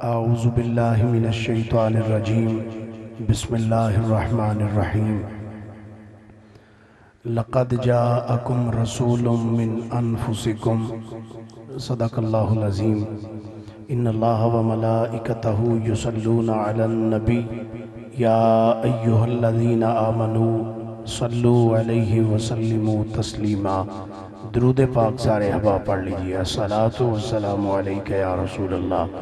اعوذ باللہ من الشیطان الرجیم بسم اللہ الرحمن الرحیم لقد جاءکم رسول من انفسکم صدق اللہ العظیم ان اللہ وملائکتہ یصلون علی النبی یا ایہا الذین آمنوا صلو علیہ وسلموا تسلیما۔ درود پاک سارے احباب پڑھ لیجئے۔ الصلاۃ والسلام علیکہ یا رسول اللہ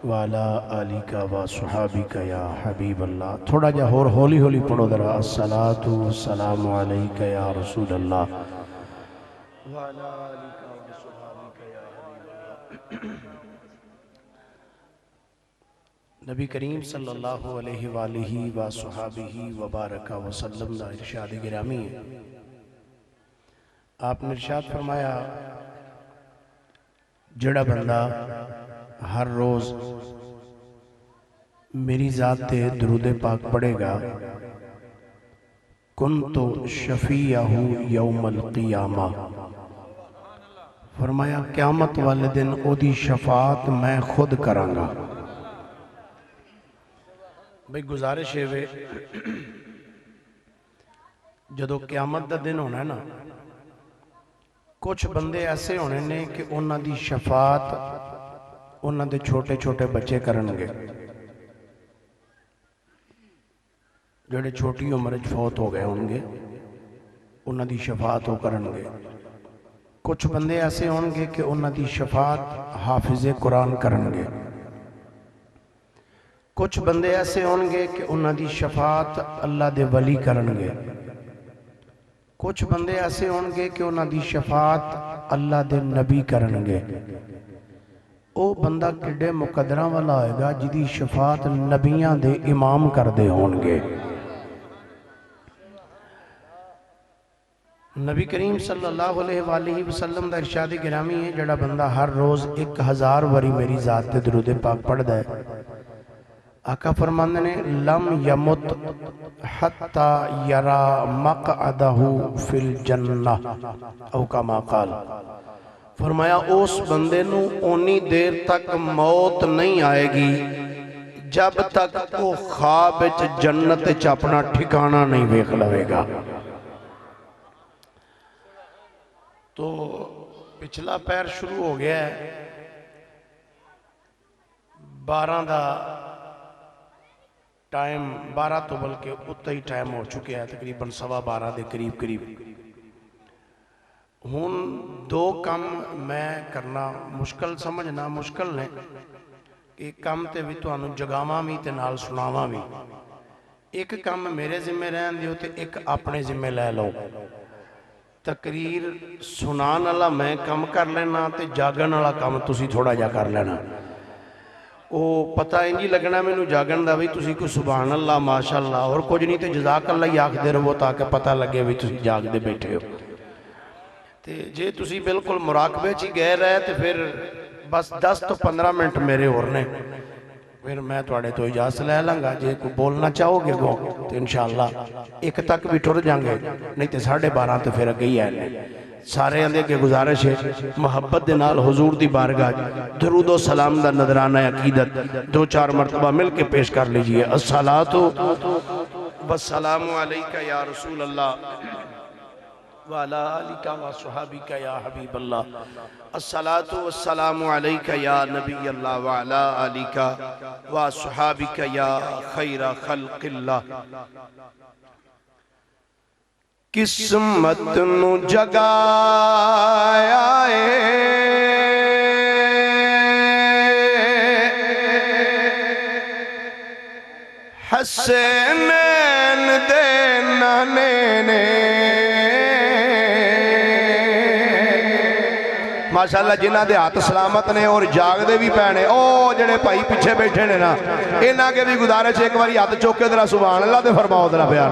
وعلا آلک و صحابک یا حبیب اللہ۔ تھوڑا جا اور ہولی ہولی پڑھو ذرا۔ الصلاۃ والسلام علیکہ یا رسول اللہ وعلا آلک و صحابک یا حبیب اللہ۔ نبی کریم صلی اللہ علیہ وآلہ و صحابہ وبارک وسلم دا ارشاد گرامی ہے۔ آپ نے ارشاد فرمایا جڑا بندہ ہر روز میری ذات تے درود پاک پڑھے گا کنتو شفیعہ یوم القیامہ، فرمایا قیامت والے دن او دی شفاعت میں خود کراں گا۔ بھئی گزارش ہے جدو قیامت دا دن ہونا ہے نا، کچھ بندے ایسے ہونے نے کہ انہاں دی شفاعت انہاں دے چھوٹے چھوٹے بچے کرنگے، جڑے چھوٹی عمرج فوت ہو گئے ہونگے انہاں دی شفاعت ہو کرنگے۔ کچھ بندے ایسے ہونگے کہ انہاں دی شفاعت حافظ قرآن کرنگے۔ کچھ بندے ایسے ہونگے کہ انہاں دی شفاعت اللہ دے ولی کرنگے۔ کچھ بندے ایسے ہونگے کہ انہاں دی شفاعت اللہ دے نبی کرنگے۔ او بندہ کڈے مقدرہ والا ہوئے گا جدی شفاعت نبیاں دے امام کر دے ہونگے۔ نبی کریم صلی اللہ علیہ وآلہ وسلم دا ارشاد گرامی ہے جڑا بندہ ہر روز 1000 وری میری ذات تے درود پاک پڑھ دے، آقا فرماندے نے لم یمت حتی یرا مقعدہ فی الجنہ او کما قال، فرمایا اس بندے نو اونی دیر تک موت نہیں آئے گی جب تک وہ خواب جنت اپنا ٹھکانہ نہیں ویکھ لوے گا۔ تو پچھلا پیر شروع ہو گیا ہے، 12 دا ٹائم 12 تو بلکہ اتنا ہی ٹائم ہو چکے ہیں، تقریباً 12:15 دے قریب۔ ہون 2 کام میں کرنا مشکل سمجھنا مشکل نے کہ کام تے بھی تو انہوں جگاواں بھی تے نال سناواں بھی۔ ایک کام میرے ذمہ رہن دیو تے ایک اپنے ذمہ لے لو۔ تقریر سنان والا میں کام کر لینا تے جاگن والا کام تسی تھوڑا جا کر لینا۔ او پتہ انجی لگنا میں نو جاگن دا بھی تسی کو سبحان اللہ ماشاءاللہ اور کچھ نہیں تے جزاک اللہ یاک دے رہو تاکہ پتہ لگے بھی تسی جاگ دے بیٹھے ہو۔ تے جے تسی بالکل مراقبے چی گئے رہے تے پھر بس 10 تو 15 منٹ میرے ہونے، پھر میں توڑے تو اجازت لے لنگا۔ جے کو بولنا چاہو گے گو تو انشاءاللہ 1 تک بھی ٹر جانگے، نہیں تے 12:30 تو پھر گئی ہے۔ سارے اندے کے گزارش ہے محبت دے نال حضور دی بارگاہ درود و سلام دا نظرانہ عقیدت 2-4 مرتبہ مل کے پیش کر لیجئے۔ الصلاۃ والسلام علیکہ یا رسول اللہ وعلا آلکہ و صحابکہ یا حبیب اللہ۔ الصلاۃ والسلام علیکہ یا نبی اللہ وعلا آلکہ و صحابکہ یا خیر خلق اللہ۔ قسمت نو جگایا حسینین دے نانے نے، ماشاءاللہ جنہ دے ہاتھ سلامت نے اور جاگ دے بھی پہنے، او جڑے بھائی پیچھے بیٹھے نے نا انہاں کے بھی گزارش ایک باری ہاتھ چوکے درہ سبحان اللہ دے فرماؤ درہ پیار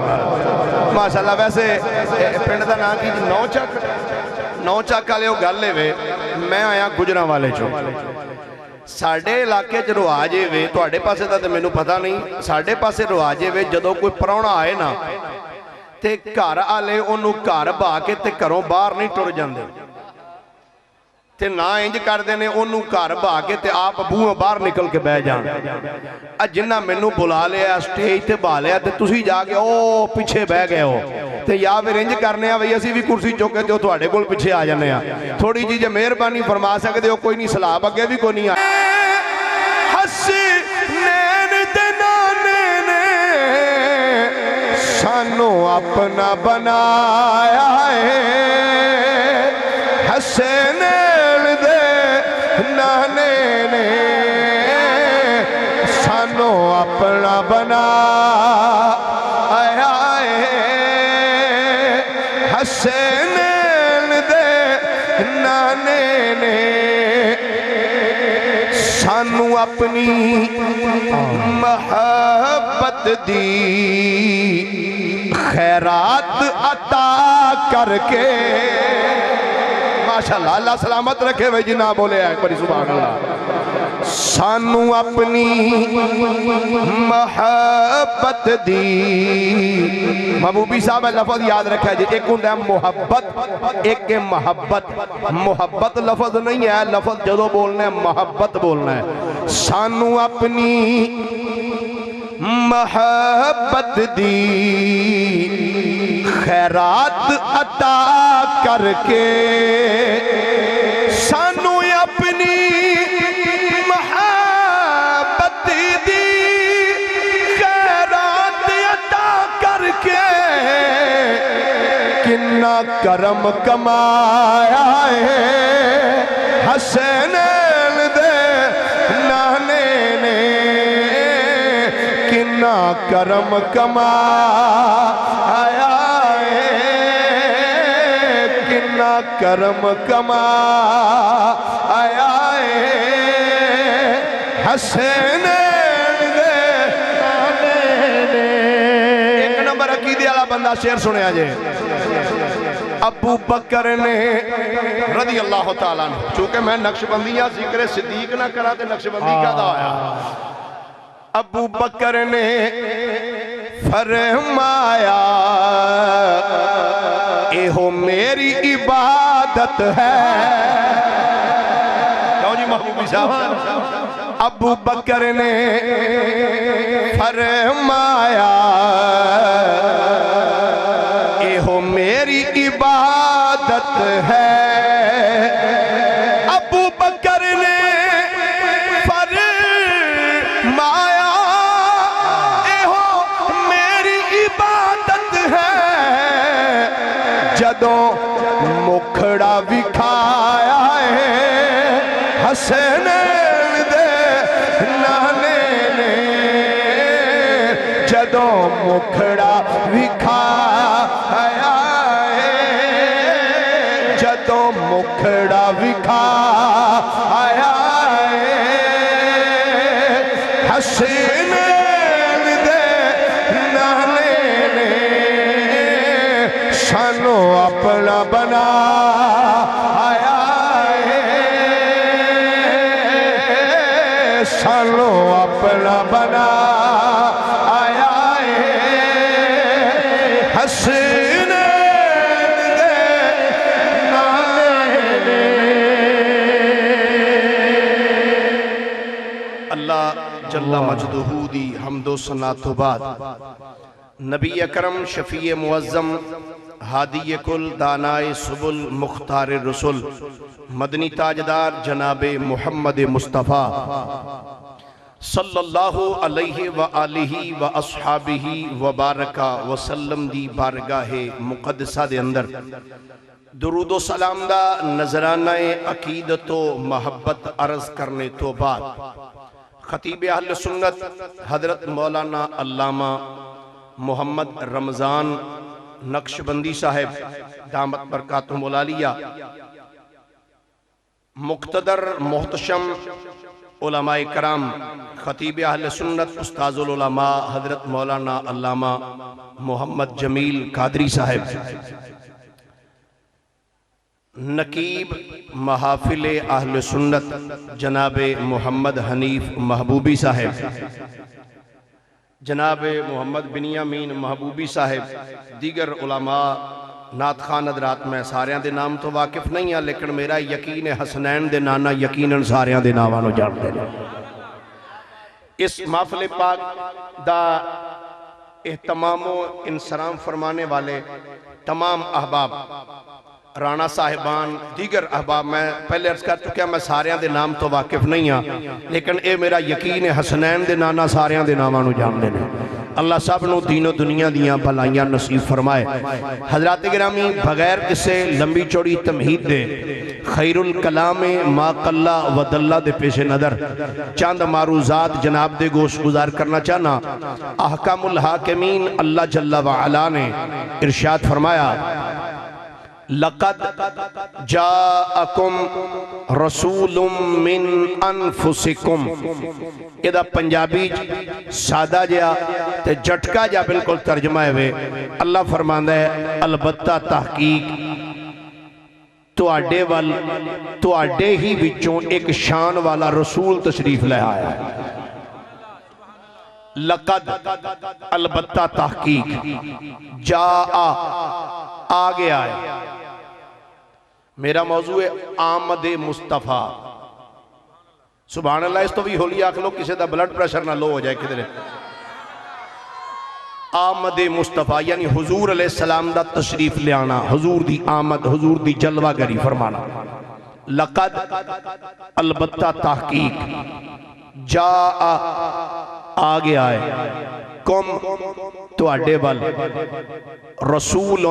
ماشاءاللہ۔ ویسے پنڈ دا نا کی نو چک والے گل لے وے، میں آیا گجراں والے چوں۔ ساڑھے علاقے چ رواجے وے تو آڑے پاسے دا تے میں نو پتہ نہیں، ساڑھے پاسے رواجے وے جدو کوئی پراؤنا آئے نا تے گھر آلے انہوں گھر با کے تے گھروں باہر نہیں ٹر جاندے۔ تے نہ انج کر دینے انہوں گھر بھا کے تے آپ بوہاں باہر نکل کے بہ جان جنہ مینوں بلا لیا سٹیج تے بھا لیا تے تسی جا کے او پیچھے بہ گئے ہو تے یا پھر انج کرنے ہیں بھئی اسی بھی کرسی چوکے تے تواڈے کول پیچھے آ جانے ہیں تھوڑی جی جے مہربانی فرما سکدے ہو کوئی نہیں سلام اگے بھی کوئی نہیں حسنین تے نانے نے سانو اپنا بنایا ہے حسنین نانے نے سانو اپنا بنا آیا ہے حسنین دے نانے نے سانو اپنی محبت دی خیرات عطا کر کے ماشاءاللہ اللہ سلامت رکھے بھائی جنہ بولے ایک بڑی سبحان اللہ سانو اپنی محبت دی محبوبی صاحب لفظ یاد رکھا جی ایک ہوں ہے محبت ایک محبت محبت لفظ نہیں ہے لفظ جدو بولنا ہے محبت بولنا ہے سانو اپنی محبت دی خیرات عطا کر کے سانو اپنی محبت دی خیرات عطا کر کے کنا کرم کمایا ہے حسنین دے نانے نے کنا کرم کمایا کنا کرم کمایا حسنین دے نانے نے ایک نمبر عقیدے والا بندہ شعر سنیا جے ابو بکر نے رضی اللہ تعالیٰ عنہ چونکہ میں نقشبندیاں ذکر صدیق نہ کرا تے نقشبندی کا دا آیا ابو بکر نے فرمایا اے ہو میری عبادت ہے کیوں جی محبوبی صاحب ابو بکر نے فرمایا اے ہو میری عبادت ہے ابو بکر نے جدوں مکھڑا وکھایا ہے حسنین دے نانے نے جدوں مکھڑا وکھایا ہے جدوں مکھڑا وکھایا ہے حسنین سانو اپنا بنا آیا ہے سانو اپنا بنا آیا ہے حسنین دے نانے نے اللہ جل مجدہ دی حمد و ثنا تو بعد نبی اکرم شفیع معظم ہادی کل دانائے سبل مختار رسول مدنی تاجدار جناب محمد مصطفیٰ صلی اللہ علیہ وآلہ واصحابہ وبارکہ وسلم دی بارگاہ مقدسہ دے اندر درود و سلام دا نظرانہ عقیدت و محبت عرض کرنے تو بعد خطیب اہل سنت حضرت مولانا علامہ محمد رمضان نقشبندی صاحب دامت برکاتہم العالیہ مقتدر محتشم علماء کرام خطیب اہل سنت استاذ العلماء حضرت مولانا علامہ محمد جمیل قادری صاحب نقیب محافل اہل سنت جناب محمد حنیف محبوبی صاحب جناب محمد بنیامین محبوبی صاحب دیگر علماء نعت خان حضرات میں ساریاں دے نام تو واقف نہیں ہے، لیکن میرا یقین حسنین دے نانا یقیناً ساریاں دے نامانو جان دے لیں۔ اس محفل پاک دا اہتمام و انصرام فرمانے والے تمام احباب، رانا صاحبان، دیگر احباب، میں پہلے عرض کر چکا میں ساریاں دے نام تو واقف نہیں ہاں، لیکن اے میرا یقین حسنین دے نانا ساریاں دے نامانو جان دے لیں۔ اللہ صاحب نو دین و دنیا دیاں بھلائیاں نصیب فرمائے۔ حضرات گرامی، بغیر کسے لمبی چوڑی تمہید دے، خیر الکلام ما قلہ و دلہ دے پیش نظر چاند معروضات جناب دے گوش گزار کرنا چاہنا۔ احکام الحاکمین اللہ جل وعلا نے ارشاد فرمایا، لَقَدْ جَاءَكُمْ رَسُولٌ مِّنْ أَنفُسِكُمْ۔ یہ دا پنجابی سادہ جا تے جھٹکا جا بالکل ترجمہ ہے۔ اللہ فرماندہ ہے البتہ تحقیق تو آڈے ہی وچوں ایک شان والا رسول تشریف لے آیا ہے۔ لقد البتہ تحقیق جاء آگے آئے۔ میرا موضوع ہے آمد مصطفیٰ۔ سبحان اللہ، اس تو بھی ہولی آکھ لو کسی دا بلڈ پریشر نہ لو ہو جائے کدھر۔ آمد مصطفیٰ یعنی حضور علیہ السلام دا تشریف لے آنا، حضور دی آمد، حضور دی جلوہ گری فرمانا۔ لقد البتہ تحقیق جاء آگے آئے، کم تو اڈے وال رسول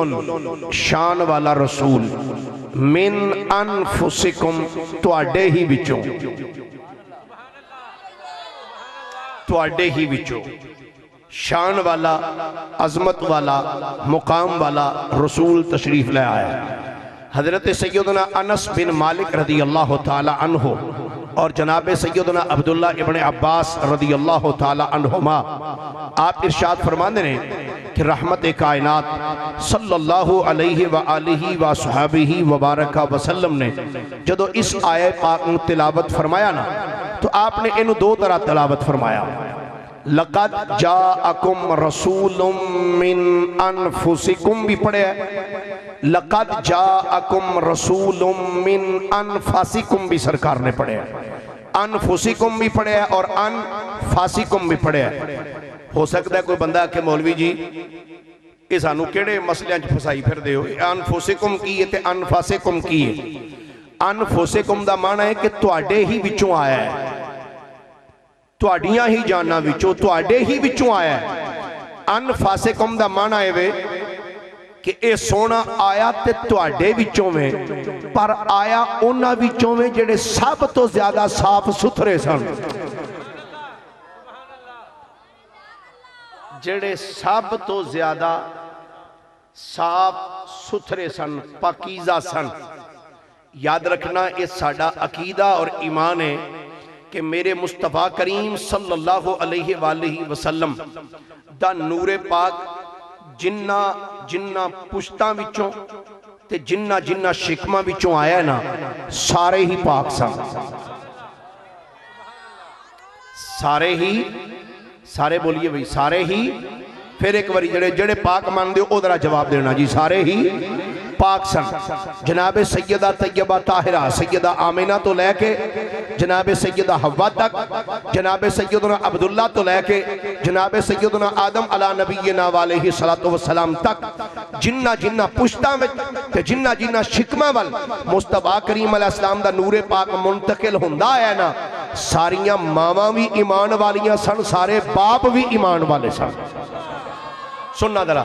شان والا رسول، من انفسکم تو اڈے ہی بچوں، تو اڈے ہی بچوں شان والا، عظمت والا، مقام والا رسول تشریف لے آیا۔ حضرت سیدنا انس بن مالک رضی اللہ تعالی عنہ اور جناب سیدنا عبداللہ ابن عباس رضی اللہ تعالی عنہما آپ ارشاد فرمانے ہیں کہ رحمت کائنات صلی اللہ علیہ وآلہ وصحابہ وبارکہ وسلم نے جدو اس آیے پاک میں تلاوت فرمایا نا تو آپ نے انہوں دو طرح تلاوت فرمایا۔ لقد جاءکم رسول من انفسکم بھی پڑھے ہے، لقد جاءکم رسول من انفسکم بھی سرکار نے پڑھے ہے، انفسکم بھی پڑھے ہے اور انفسکم بھی پڑھے ہے۔ ہو سکتا ہے کوئی بندہ کہ مولوی جی اس آنو کیڑے مسئلے جو پھسائی پھر دے ہو، انفسکم کیے تے انفسکم کیے۔ انفسکم دا معنی ہے کہ تواڈے ہی وچوں آیا ہے، تواڈیاں ہی جانا وچوں، تواڈے ہی وچوں آیا ہے۔ انفسکم دا معنی ہے وے کہ اے سونا آیا تے تواڈے وچوں میں، پر آیا انہاں وچوں میں جڑے سب تو زیادہ صاف ستھرے سن، جڑے سب تو زیادہ صاف ستھرے سن، پاکیزہ سن۔ یاد رکھنا اس ساڈا عقیدہ اور ایمان ہے کہ میرے مصطفیٰ کریم صلی اللہ علیہ وآلہ وسلم دا نور پاک جنہ پشتاں وچوں تے جنہ شکمہ وچوں آیا ہے نا سارے ہی پاک سن، سارے ہی، سارے بولیے بھئی سارے ہی، پھر ایک باری جڑے پاک مان دے او ذرا جواب دینا جی، سارے ہی پاک سن۔ جناب سیدہ طیبہ طاہرہ سیدہ آمینہ تو لے کے جناب سیدہ حوا تک، جناب سیدنا عبداللہ تو لے کے جناب سیدنا آدم علیہ نبینا علیہ السلام تک جنہ پشتاں میں تے جنہ شکمہ وال مصطفیٰ کریم علیہ السلام دا نور پاک منتقل ہوندہ ہے نا، ساریاں ماما بھی ایمان والیاں سن، سارے باپ بھی ایمان والے سن۔ سننا درہ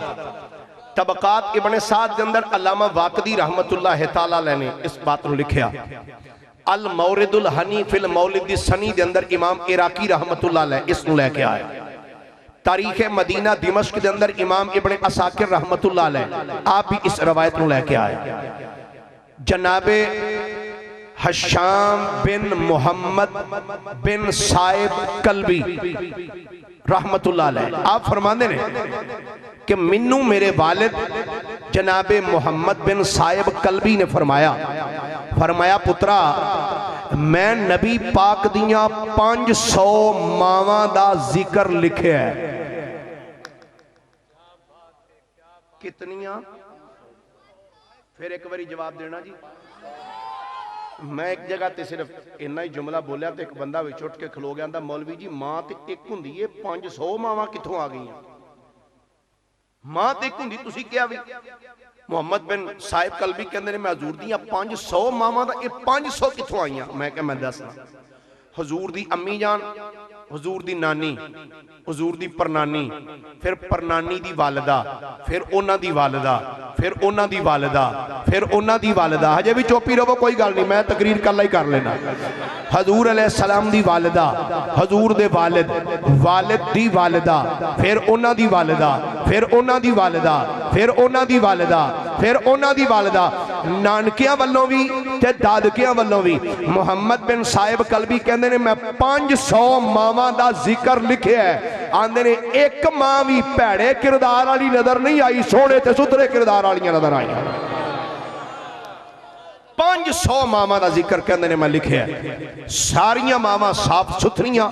طبقات ابن سعد کے اندر علامہ واقدی رحمت اللہ تعالیٰ علیہ نے اس بات کو لکھیا۔ المورد الحنی فی المولد السنی کے اندر امام عراقی رحمت اللہ علیہ اس کو لے کے آئے۔ تاریخ مدینہ دمشق کے اندر امام ابن عساکر رحمت اللہ علیہ آپ بھی اس روایت کو لے کے آئے۔ جناب حشام بن محمد بن صائب قلبی رحمت اللہ علیہ آپ فرماندے نے کہ منو میرے والد جناب محمد بن صائب قلبی نے فرمایا پترا میں نبی پاک دیاں 500 ماواں دا ذکر لکھے ہے۔ کتنیاں پھر ایک باری جواب دینا جی. میں ایک جگہ تے صرف انہا ہی جملہ بولیا تو ایک بندہ وچ اٹھ کے کھلو گیا, مولوی جی ماں تے ایک ہوندی ہے 500 ماواں کتھوں آ گئی ہیں؟ ماں تے ایک ہوندی تسی کیا بھی؟ محمد بن صاحب قلبی کہندے نے میں حضور دیاں 500 ماواں دا یہ 500 کتھوں آئیاں؟ میں کہ میں دسنا. حضور دی امی جان, حضور دی نانی, حضور دی پرنانی, پھر پرنانی دی والدہ, پھر اونا دی والدہ, پھر اونا دی والدہ, پھر اونا دی والدہ. ہجے بھی چوپی رہو کوئی گل نہیں, میں تقریر کر ہی کر لینا. حضور علیہ السلام دی والدہ, حضور دے والد, والد دی والدہ, پھر اونا دی والدہ, پھر اونا دی والدہ, پھر اونا دی والدہ, پھر اونا دی والدہ. نانکیاں والوں بھی تے دادکیاں والوں بھی. محمد بن صاحب قلبی کہندے نے میں 500 ماواں دا ذکر لکھے ہے. آندے نے ایک ماں بھی پیڑے کردار والی نظر نہیں آئی, سونے تے ستھرے کردار والیاں نظر آئی. 500 ماواں دا ذکر کہندے نے میں لکھے ہے. ساریاں ماواں صاف ستھریاں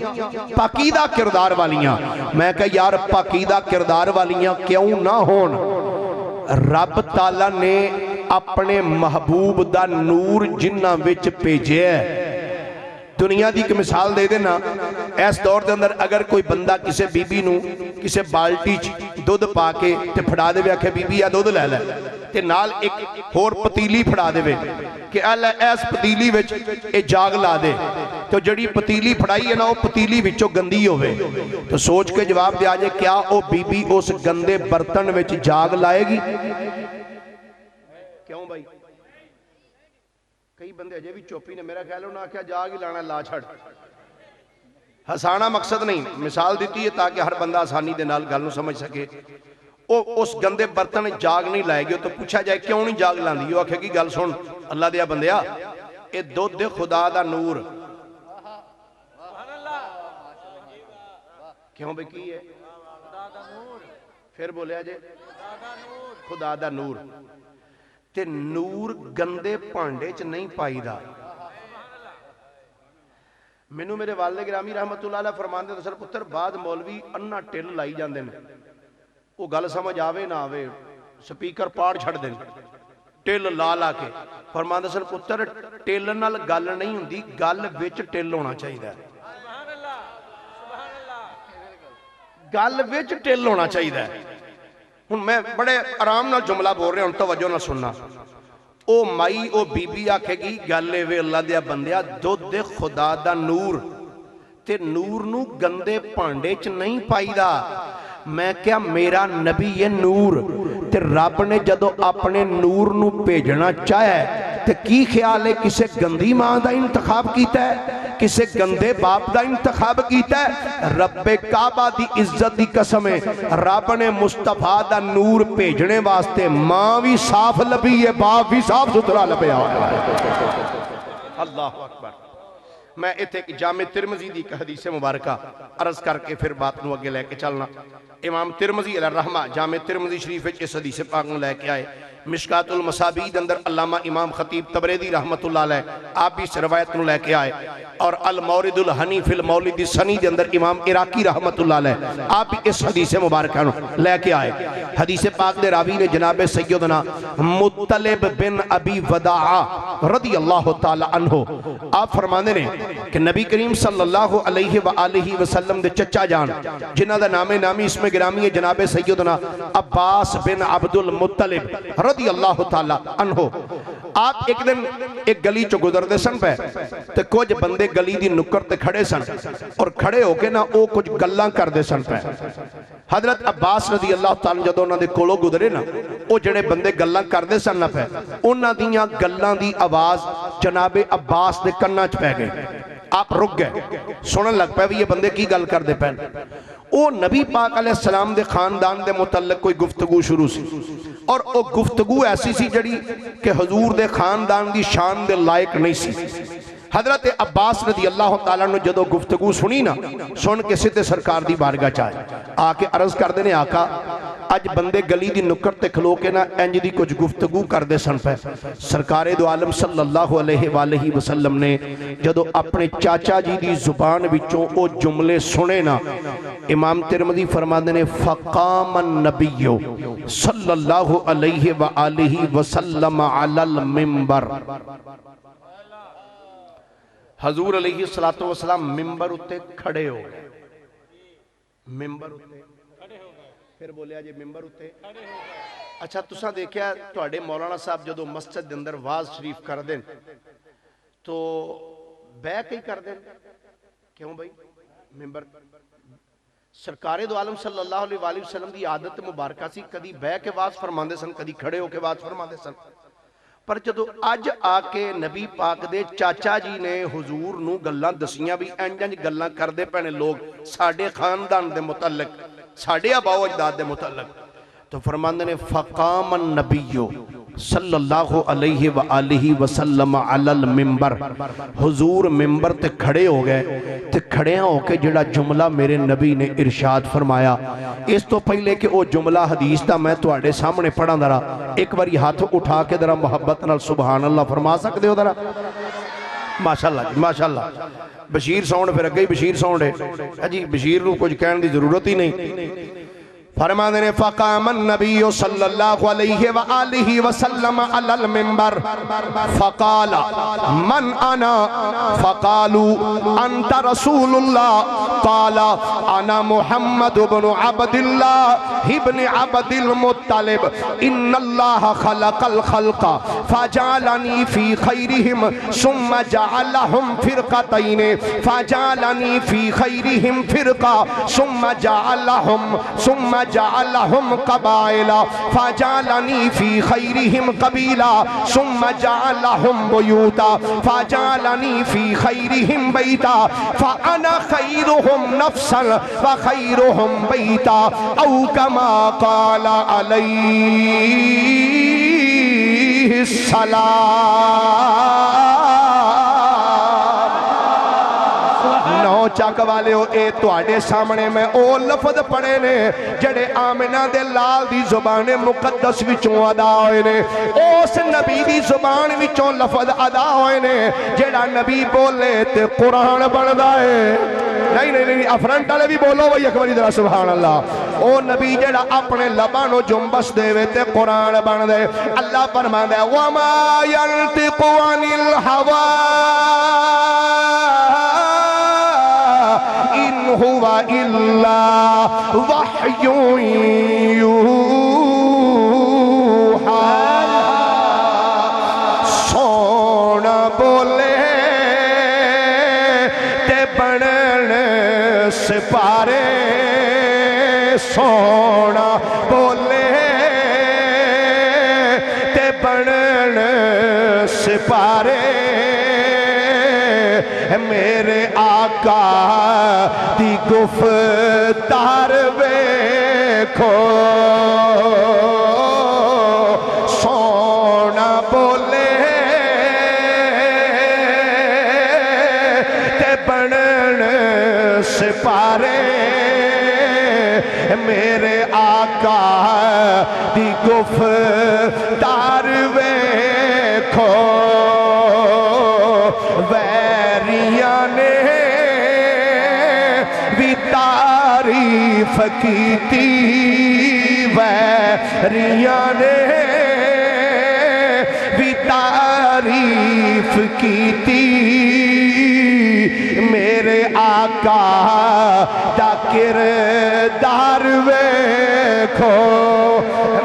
پاکیدہ کردار والیاں. میں کہ یار پاکیدہ کردار والیاں کیوں نہ ہون؟ رب تعالیٰ نے اپنے محبوب دا نور جنہ وچ بھیجے ہے. دنیا دی ایک مثال دے دینا, اس دور دے اندر اگر کوئی بندہ کسے بی بی نو کسے بالٹی دودھ پا کے تے پھڑا دے کہ بی بی یا دودھ لے لے, تے نال ایک ہور پتیلی پھڑا دے کہ اللہ ایس پتیلی وچ اے جاگ لا دے, تو جڑی پتیلی پھڑائی ہے نا وہ پتیلی وچوں گندی ہوئے, تو سوچ کے جواب دے آجے کیا او بی بی اس گندے برتن وچ جاگ لائے گی؟ کیوں بھائی؟ کئی بندے اجے بھی چوپی نے, میرا خیال انہوں نے کیا جاگ ہی لانا لا چھڑ. ہسانا مقصد نہیں, مثال دیتی ہے تاکہ ہر بندہ آسانی دے نال گل نو سمجھ سکے. اس گندے برتن جاگ نہیں لائے گی, تو پوچھا جائے کیوں نہیں جاگ لاندی؟ وہ آکھے گی گل سن اللہ دیا بندیا, اے دودھ خدا دا نور. کیوں بھئی کی ہے؟ پھر بولیا جے خدا دا نور. تے نور گندے پانڈے چ نہیں پائی دا. مینوں میرے والد گرامی رحمت اللہ علیہ فرماندے دسر پتر بعد مولوی انہ ٹل لائی جاندے نے, وہ گل سمجھ آوے نہ آوے سپیکر پاڑ چھڑ دیں ٹل لا لا کے. فرماندے دسر پتر ٹل نال گل نہیں ہوندی, گل وچ ٹل ہونا چاہیے. گل وچ ٹل ہونا چاہیے. ہن میں بڑے آرام نال جملہ بول رہے ہوں, توجہ نہ سننا. او مائی او بی بی آکھے گی گلے وے اللہ دیا بندیا دودھ خدا دا نور, تے نور نو گندے پانڈے چ نہیں پائی دا. میں کیا میرا نبی یہ نور, تے رب نے جدو اپنے نور نو بھیجنا چاہے تے کی خیال ہے کسے گندی ماں دا انتخاب کیتا ہے, کسے گندے باپ دا انتخاب کیتا ہے؟ رب کعبہ دی عزت دی قسم ہے, رب نے مصطفیٰ دا نور بھیجنے واسطے ماں بھی صاف لبی ہے, باپ بھی صاف ستھرا لبیا ہے. اللہ اکبر. میں ایتھے جامع ترمذی دی ایک حدیث مبارکہ عرض کر کے پھر بات نو اگے لے کے چلنا. امام ترمذی علیہ الرحمہ جامع ترمذی شریف اس حدیث پاک نو لے کے آئے. مشکات المصابید اندر علامہ امام خطیب تبریزی رحمت اللہ علیہ آپ بھی اس روایت نو لے کے آئے, اور المورد الحنی فی المولد السنی دے اندر امام عراقی رحمت اللہ علیہ آپ بھی اس حدیث مبارکہ نو لے کے آئے. حدیث پاک دے راوی نے جناب سیدنا مطلب بن ابی وداع رضی اللہ تعالی عنہ آپ فرمانے نے کہ نبی کریم صلی اللہ علیہ وآلہ وسلم دے چچا جان جنہ دا نام نامی اس میں گرامی ہے جناب سیدنا عباس بن عبد المطلب رضی اللہ تعالی عنہ, آپ ایک دن ایک گلی چو گزر دے سن پہ تے کچھ بندے گلی دی نکر تے کھڑے سن, اور کھڑے ہو کے نا او کچھ گلاں کر دے سن پہ. حضرت عباس رضی اللہ تعالی جدو انہاں دے کولوں گزرے نا, او جڑے بندے گلاں کر دے سن نا پہ, انہاں دیاں گلاں دی آواز جناب عباس دے کناں چ پہ گئے. آپ رک گئے, سنن لگ پہ بھی یہ بندے کی گل کر دے پہن. او نبی پاک علیہ السلام دے خاندان دے متعلق کوئی گفتگو شروع سی, اور او گفتگو ایسی سی جڑی کہ حضور دے خاندان دی شان دے لائق نہیں سی. حضرت عباس رضی اللہ تعالیٰ نے جدو گفتگو سنی نا, سن کے سدھے سرکار دی بارگاہ چاہے آ کے عرض کر دینے آقا اج بندے گلی دی نکر تے کھلو کے نا انج دی کچھ گفتگو کر دے سن پہ سرکار دو عالم صلی اللہ علیہ وآلہ وسلم نے جدو اپنے چاچا جی دی زبان وچوں او جملے سنے نا امام ترمذی فرماندے نے فقام النبی صلی اللہ علیہ وآلہ وسلم علی المنبر حضور علیہ السلام ممبر اتے کھڑے ہو گئے ممبر اتے پھر بولیا جی ممبر اتے اچھا تساں دیکھیا تواڈے مولانا صاحب جدو مسجد دے اندر واز شریف کر دیں تو بیعت ہی کر دیں کیوں بھائی ممبر سرکار دو عالم صلی اللہ علیہ وآلہ وسلم دی عادت مبارکہ سی کدی بیعت کے واز فرماندے سن کدی کھڑے ہو کے واز فرماندے سن پر جدو اج آکے نبی پاک دے چاچا جی نے حضور نو گلاں دسیاں بھی انجنج گلاں کر دے پہنے لوگ ساڑھے خاندان دے متعلق ساڑھے اباو اجداد دے متعلق تو فرماندے نے فقام النبی صلی اللہ علیہ وآلہ وسلم علی المنبر حضور ممبر تے کھڑے ہو گئے تے کھڑے ہو کے جڑا جملہ میرے نبی نے ارشاد فرمایا اس تو پہلے کہ وہ جملہ حدیث دا میں تو آڑے سامنے پڑھا درہ ایک باری ہاتھ اٹھا کے درہ محبت نال سبحان اللہ فرما سکتے ہو درہ ماشاءاللہ بشیر ساؤنڈ پھر اگئی بشیر ساؤنڈ ہے جی بشیر نو کچھ کہنے دی ضرورت ہی نہیں فرمانے نے فقام النبی صلی اللہ علیہ وآلہ وسلم علی المنبر فقال من انا فقالوا انت رسول اللہ قال انا محمد بن عبد اللہ ابن عبد المطلب ان اللہ خلق الخلق فجعلنی فی خیرہم ثم جعلہم فرقتین فجعلنی فی خیرہم فرقہ ثم جعلہم قبائلہ فجعلنی فی خیرہم قبیلہ ثم جعلہم بیوتا فجعلنی فی خیرہم بیتا فانا خیرہم نفسا وخیرہم بیتا او کما قال علیہ السلام چاک والے ہو اے تو آڑے سامنے میں او لفظ پڑھے نے جڑے آمنہ دے لال دی زبان مقدس وچوں ادا ہوئے نے اس نبی دی زبان وچوں لفظ ادا ہوئے نے جڑا نبی بولے تے قرآن بڑھ دائے نہیں افرنٹ آلے بھی بولو وہی اکبری درہ سبحان اللہ او نبی جڑا اپنے لبانو جنبس دے وے تے قرآن بڑھ دے اللہ فرما دے وَمَا يَنْتِقُ عَنِ الْحَوَىٰ إن هو إلا وحي يوحى سونا بولے تے بنن سپارے سونا بولے تے بنن سپارے میرے آقا دی گفتار ویکھو سونا بولے تے بنن سپارے میرے آقا دی گفتار ویکھو ویریاں نے بھی تعریف کیتی ویریاں نے بھی تعریف کیتی میرے آقا دا کردار ویکھو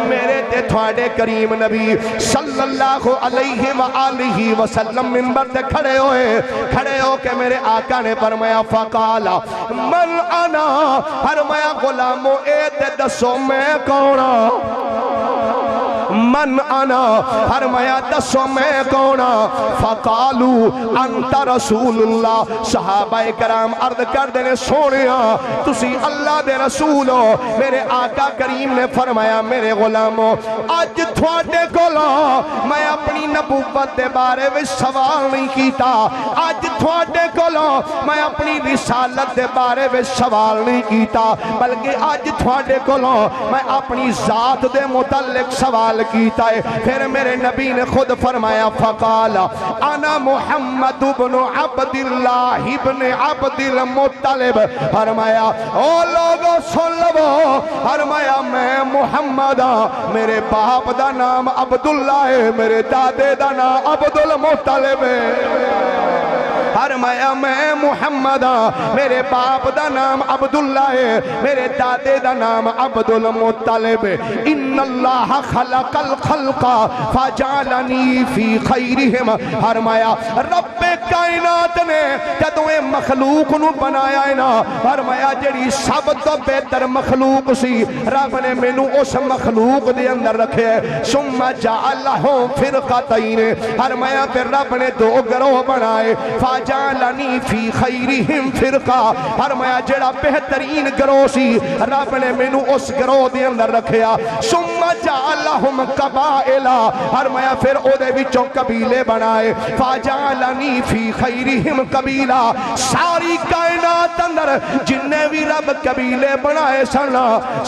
میرے تے تھوڑے کریم نبی صلی اللہ علیہ وآلہ وسلم منبر تے کھڑے ہو کے میرے آقا نے فرمایا فقالا من انا فرمایا غلامو اے تے دسو میں کونا من انا، فرمایا دسو میں کونا، فقالو انت رسول اللہ، صحابہ کرام عرض کر دینے سونیا تسی اللہ دے رسول ہو۔ میرے آقا کریم نے فرمایا میرے غلامو اج تھوڑے کولو میں اپنی نبوت دے بارے میں سوال نہیں کیتا، اج تھوڑے کولو میں اپنی رسالت دے بارے میں سوال نہیں کیتا، بلکہ اج تھوڑے کولو میں اپنی ذات دے متعلق سوال کیتا ہے۔ پھر میرے نبی نے خود فرمایا فقال انا محمد بن عبداللہ ابن عبد المطلب، فرمایا او لوگو سن لو، فرمایا میں محمد ہاں، میرے باپ دا نام عبداللہ ہے، میرے دادے دا نام عبد المطلب ہے۔ فرمایا میں محمد ہاں، میرے باپ دا نام عبداللہ ہے، میرے دادے دا نام عبد المطلب ہے۔ ان اللہ خلق الخلق فجعلنی فی خیرہم، فرمایا رب کائنات نے جدوں اے مخلوق نو بنایا ہے نا، فرمایا جڑی سب تو بہتر مخلوق سی رب نے مینوں اس مخلوق دے اندر رکھے، ثم جعلہم فرقتین، فرمایا پھر رب نے دو گروہ بنائے، فجعلنی فی خیرہم فرقہ، فرمایا جڑا بہترین گروہ سی رب نے مینوں اس گروہ دے اندر رکھیا، ثم جعلہم قبائل، فرمایا پھر او دے وچوں قبیلے بنائے، فجعلنی فی خیرہم قبیلہ، ساری کائنات اندر جننے بھی رب قبیلے بنائے سن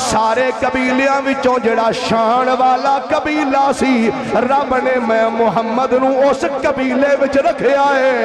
سارے قبیلیاں وچوں جڑا شان والا قبیلہ سی رب نے میں محمد نو اس قبیلے وچ رکھیا ہے۔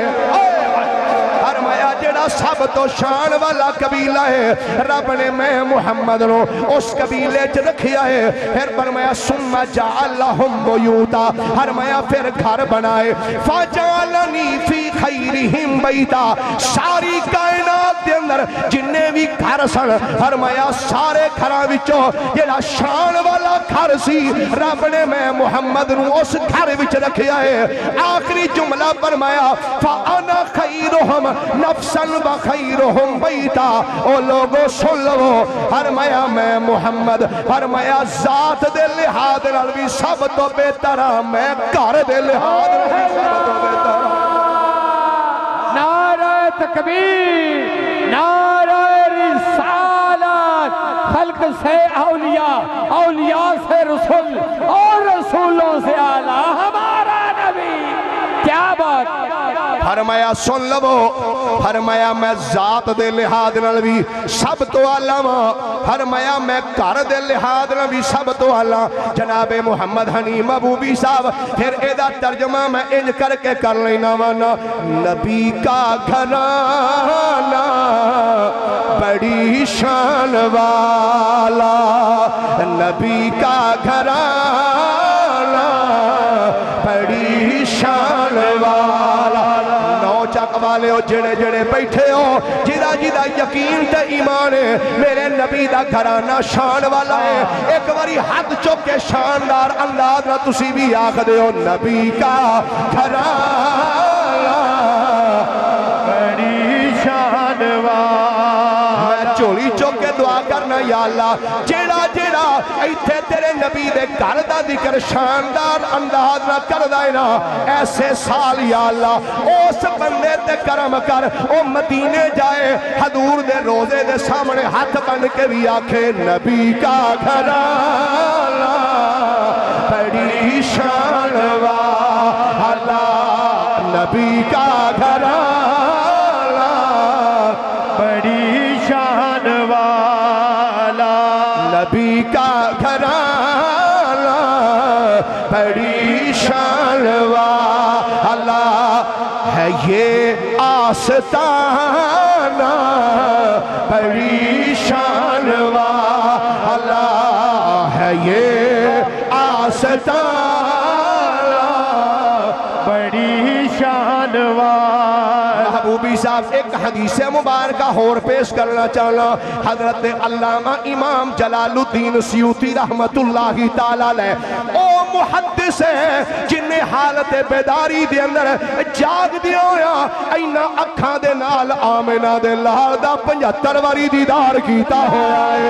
فرمایا جڑا سب تو شان والا قبیلہ ہے رب نے میں محمد نو اس قبیلے چ رکھیا ہے۔ پھر فرمایا ثم جعلہم بیوتا، فرمایا پھر گھر بنائے، فجعلنی فی خیرہم بیتا، ساری کائنات دے اندر جننے بھی گھر سن فرمایا سارے گھراں وچوں جڑا شان والا گھر سی رب نے میں محمد نو اس گھر وچ رکھیا ہے۔ آخری جملہ فرمایا فانا خیرہم نفسا و خیرہم بیتا، او لوگو سن لو، فرمایا میں محمد، فرمایا ذات دے لحاظ نال بھی سب تو بہتر ہاں، میں گھر دے لحاظ نال بھی سب تو بہتر ہاں۔ نعرہ تکبیر، نعرہ رسالت، خلق سے اولیاء، اولیاء سے رسول اور رسولوں سے اعلیٰ ہمارا نبی، کیا بات! فرمایا سن لو، فرمایا میں ذات دے لحاظ نال بھی سب تو اعلیٰ ہاں، فرمایا میں گھر دے لحاظ نال بھی سب تو اعلیٰ۔ جناب محمد حنیم ابوبی صاحب پھر ایدہ ترجمہ میں انج کر کے کر لینا وانا، نبی کا گھرانہ بڑی شان والا، نبی کا گھرانہ بڑی شان والا۔ چک والے ہو جڑے جڑے بیٹھے ہو جدا جدا یقین تے ایمان ہے میرے نبی دا گھرانہ شان والا ہے، ایک باری ہاتھ چک کے شاندار انداز نہ تسی بھی آکھ دے ہو نبی کا گھرانہ بڑی شان والا۔ میں چولی چک کے دعا کرنا یا اللہ جیڑا جیڑا ایتھے تیرے نبی دے گھر دا ذکر شاندار انداز نہ کر دائنا، ایسے سال یا اللہ اس بندے تے کرم کر، او مدینے جائے حضور دے روزے دے سامنے ہاتھ بن کے بھی آکھے نبی کا گھرانہ بڑی شان والا، نبی کا گھرانہ بڑی شان والا، نبی کا گھرانہ بڑی شان والا ہے، یہ آستانہ بڑی شان والا ہے، یہ آستانہ بڑی شان والا۔ محبوبی صاحب ایک حدیث مبارکہ اور پیش کرنا چاہنا، حضرت علامہ امام جلال الدین سیوطی رحمت اللہ تعالیٰ علیہ او محدث ہے جن حالت بیداری دے اندر جاگ دیا ہویا اینا اکھاں دے نال آمنہ دے لال دا 75 واری دیدار کیتا ہویا ہے۔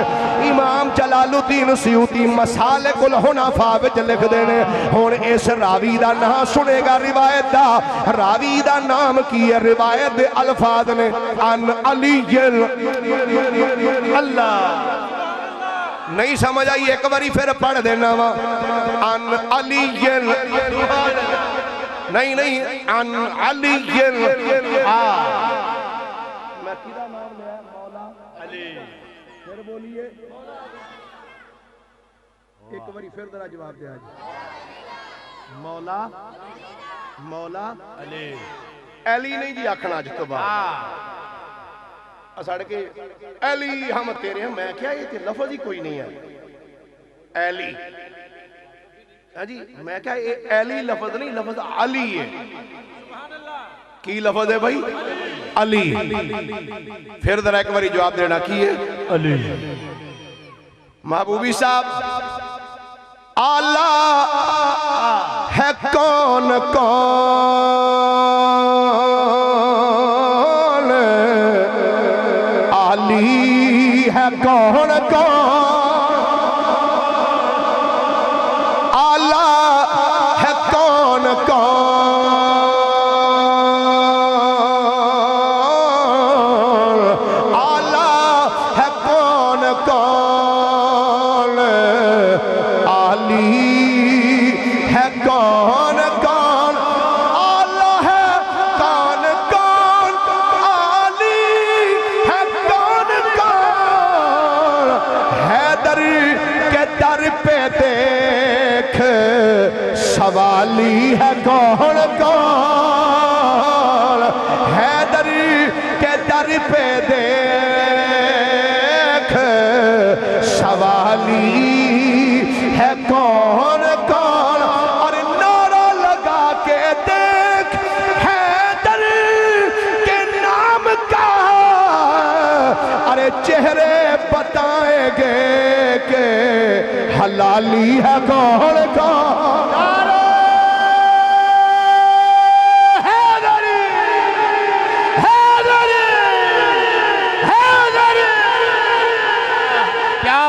امام جلال الدین سیوطی مسالک الحنفاء وچ لکھ دینے ہن اس راوی دا نام سنے گا روایت دا، راوی دا نام کی ہے، روایت دے الفاظ نے ان علی اللہ نہیں سمجھ آئی ایک باری پھر پڑھ دینا وا ان علی نہیں ان علی میں کیدا نام لیا مولا علی پھر بولیے ایک باری پھر ذرا جواب دیا جی مولا مولا علی علی نہیں جی آکھنا اج تو بعد اساڑ کے علی ہم تیرے ہیں میں کیا یہ لفظ ہی کوئی نہیں ہے علی ہاں جی میں کیا یہ علی لفظ نہیں لفظ علی ہے کی لفظ ہے بھائی علی پھر ذرا ایک باری جواب دینا کی ہے علی محبوبی صاحب آلہ ہے کون کون علی ہے کون کون آلہ ہے کون کون آلہ ہے کون کون علی ہے کون کون آلہ ہے کون کون علی ہے کون کون حیدر کے در پہ دیکھ سوالی ہے کون کون حیدر کے در پہ دیکھ سوالی ہے کون کون اور نعرہ لگا کے دیکھ حیدر کے نام کا ارے چہرے بتائیں گے کہ حلالی ہے کون کون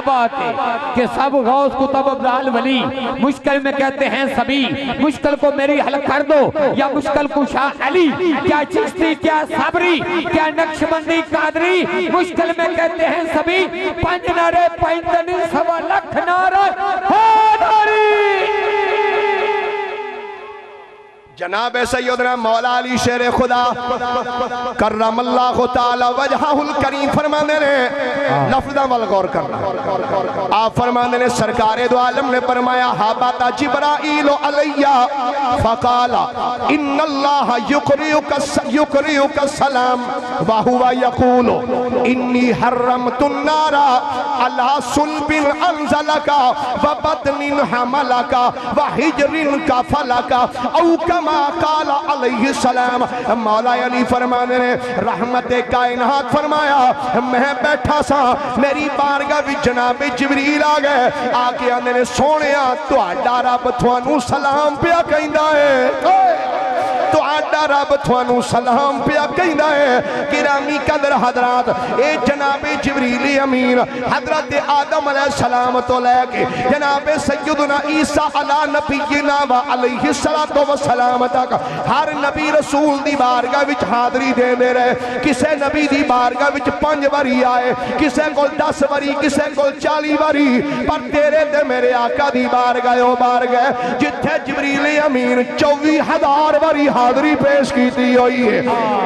بات ہے کہ سب غوث کتب ابدال ولی مشکل میں کہتے ہیں سبھی مشکل کو میری حل کر دو یا مشکل کو شاہ علی کیا چشتی کیا صبری کیا نقشبندی قادری مشکل میں کہتے ہیں سبھی پنج نعرے پینتنی سوا لکھ نعرہ حیدری جناب سیدنا مولا علی شیر خدا کرم اللہ تعالی وجہہ الکریم فرمانے نے لفظاں وال غور کرنا آپ فرمانے نے سرکار دو عالم نے فرمایا حابت جبرائیل علیہ فقالا ان اللہ یقریوک السلام وہو یقول انی حرمت النار علی صلب انزلکا وبطن حملکا وحجر کفلکا او کما قال علیہ السلام مولا علی فرمانے نے رحمت کائنات فرمایا میں بیٹھا سا میری بارگاہ بھی جناب جبریل آ گئے آکے آنے نے سونیا تو آڈا رب تھوانو سلام پیا کہندہ ہے تو آڈا رب تھوانو سلام پیا کہندہ ہے گرامی قدر حضرات اے جناب جبریل امین حضرت آدم علیہ السلام تو لے کے جناب سیدنا عیسیٰ علیہ نبینا و علیہ السلام تک ہر نبی رسول دی بارگاہ وچ حاضری دے دے رہے کسے نبی دی بارگاہ وچ 5 واری آئے کسے کو 10 واری کسے کو 40 واری پر تیرے دے میرے آقا دی بارگاہ جتھے جبریل امین 24,000 واری حاضری پیش کیتی ہوئی ہے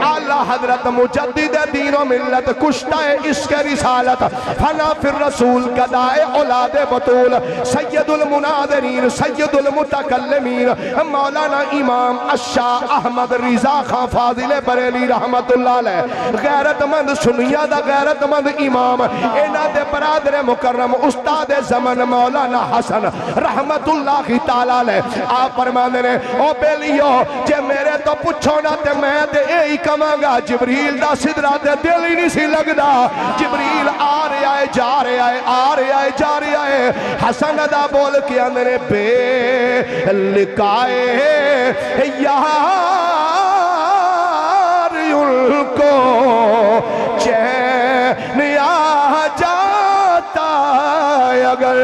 اعلیٰ حضرت مجدد دین و ملت کشتہ عشق رسالت فنا فر رسول قدائے اولاد بطول سید المناظرین سید المتکلمین مولانا امام الشاہ احمد رضا خان فاضل بریلی رحمت اللہ علیہ غیرت مند سنیہ دا غیرت مند امام اینا دے برادر مکرم استاد زمن مولانا حسن رحمت اللہ کی تعالیٰ علیہ آپ فرمانے نے او بیلیو جے میرے تو پچھو نہ تے میں تے اے ہی کماں گا جبریل دا صدرہ تے دل ہی نہیں سی لگ دا جبریل آ رہا ہے جا رہا ہے آ رہا ہے جا رہا ہے حسن دا بول کے آندے نے بے لکائے یار ان کو چین آ جاتا اگر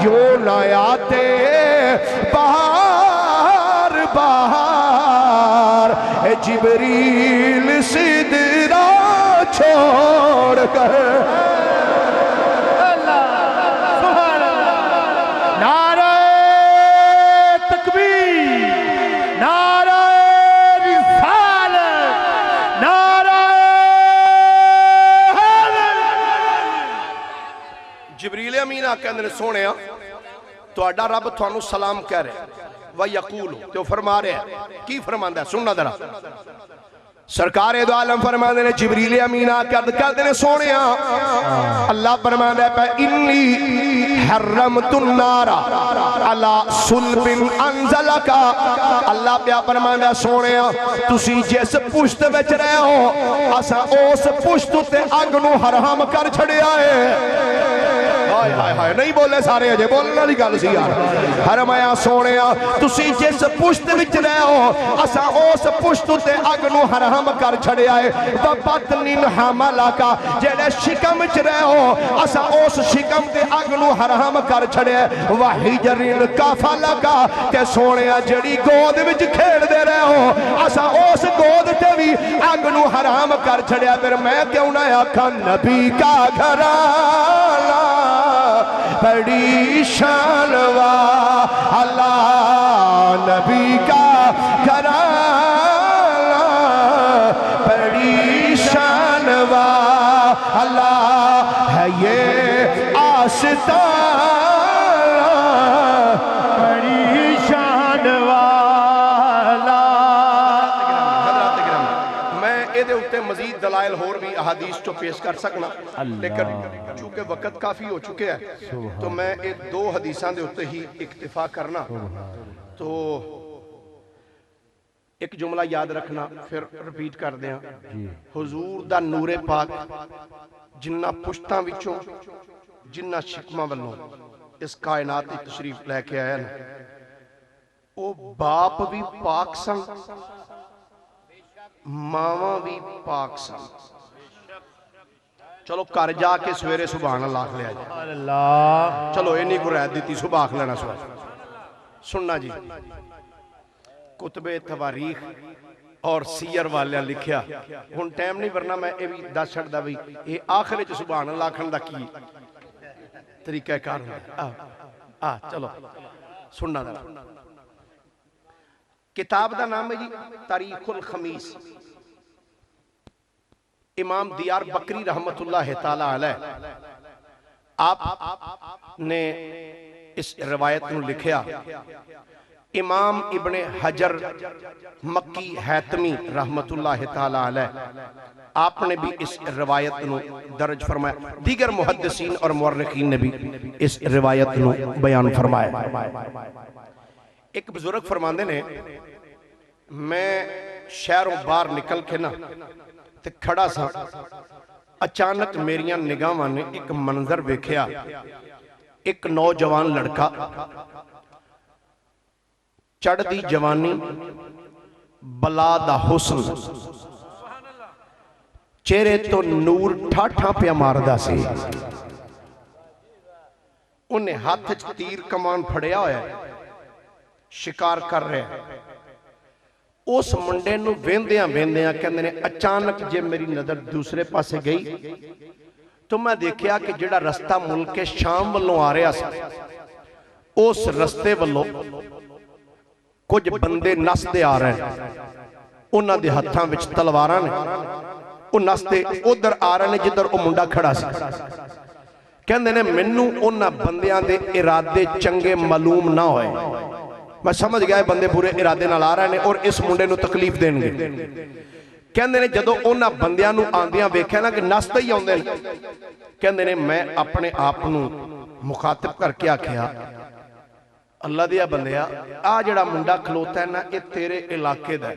یوں نہ آتے بہار بہار جبریل سدرہ چھوڑ کر نعرہ تکبیر، نعرہ رسالت، نعرہ جبریل امین آقا نے سونے تو اڈا رب تھانو سلام کہہ رہے وَيَقُولُ تو فرما رہے ہیں کی فرماندہ ہے سننا درہ سرکار دو عالم فرماندے نے جبریل امین آقا کہتے نے سونے اللہ فرماندہ ہے انی حرمت النار علی صلب انزلکا اللہ پیا فرماندہ سونے تسی جس پشت وچ رہے ہو اسا اس پشت تے اگ نو حرام کر چھڑے آئے ہائے ہائے ہائے نہیں بولے سارے اجے بولنا نہیں گل سی یار فرمایا سونے تسی جس پشت وچ رہے ہو اسا اس پشت تے اگ نو حرام کر چھڑے آئے وَبَطْنٍ حَمَلَكَ جیڑے شکم چ رہے ہو اسا اس شکم تے اگ نو حرام کر چھڑے آئے وَحِجَرٍ كَفَلَكَ تے سونے جڑی گود وچ کھیڑ دے رہے ہو اسا اس گود تے بھی اگ نو حرام کر چھڑے آئے پھر میں کیوں نہ آکھاں نبی کا گھرانا بڑی شان والا نبی کا گھرانا بڑی شان والا ہے یہ آستانہ بڑی شان والا میں ایدے ہوتے مزید دلائل ہور بھی احادیث جو پیش کر سکنا لیکن چونکہ وقت کافی ہو چکے ہیں تو میں ایک دو حدیثاں دے ہوتے ہی اکتفا کرنا تو ایک جملہ یاد رکھنا پھر رپیٹ کر دیا حضور دا نور پاک جنہ پشتاں وچوں جنہ شکمہ والوں اس کائناتی تشریف لے کے آیا نا او باپ بھی پاک سن ماما بھی پاک سن چلو کر جا کے سویرے سبحان اللہ آکھ لیا جائے چلو اینی کو رہت دیتی صبح آکھ لینا سننا جی کتب تواریخ اور سیر والے لکھیا ہن ٹائم نہیں ورنہ میں اے بھی دس چھڑ دا بھی اے آخر چ سبحان اللہ آکھن دا کی طریقہ کار چلو سننا دا کتاب دا نام ہے جی تاریخ الخمیس امام دیار بکری رحمت اللہ تعالی علیہ آپ نے اس روایت نو لکھیا امام ابن حجر مکی حیتمی رحمت اللہ تعالی علیہ آپ نے بھی اس روایت نو درج فرمایا دیگر محدثین اور مورخین نے بھی اس روایت نو بیان فرمایا ایک بزرگ فرماندے نے میں شہروں باہر نکل کے نا تے کھڑا سا اچانک میریاں نگاہاں نے ایک منظر ویکھیا ایک نوجوان لڑکا چڑھ دی جوانی بلا دا حسن چہرے تو نور ٹھاٹھا پیا ماردہ سے انہیں ہاتھ تیر کمان پھڑیا ہویا ہے شکار کر رہے ہیں اس منڈے نو ویندیاں کہندے نے اچانک جے میری نظر دوسرے پاسے گئی تو میں دیکھیا کہ جڑا رستہ ملک شام والوں آ رہا سا اس رستے والوں کچھ بندے نستے آ رہے ہیں انہاں دے ہتھاں وچ تلواراں نے وہ نستے ادھر آ رہے ہیں جدھر وہ منڈا کھڑا سی کہندے نے منو انہاں بندیاں دے ارادے چنگے معلوم نہ ہوئے میں سمجھ گیا ہے بندے پورے ارادے نہ لا رہے ہیں اور اس منڈے نو تکلیف دیں گے کہندے نے جدو انہاں بندیاں نو آندیاں ویکھے نا کہ نستے ہی ہوندے کہندے نے میں اپنے آپ نو مخاطب کر کے آکھیا اللہ دیا بندیا آ جڑا منڈا کھلوتا ہے نا یہ تیرے علاقے دا ہے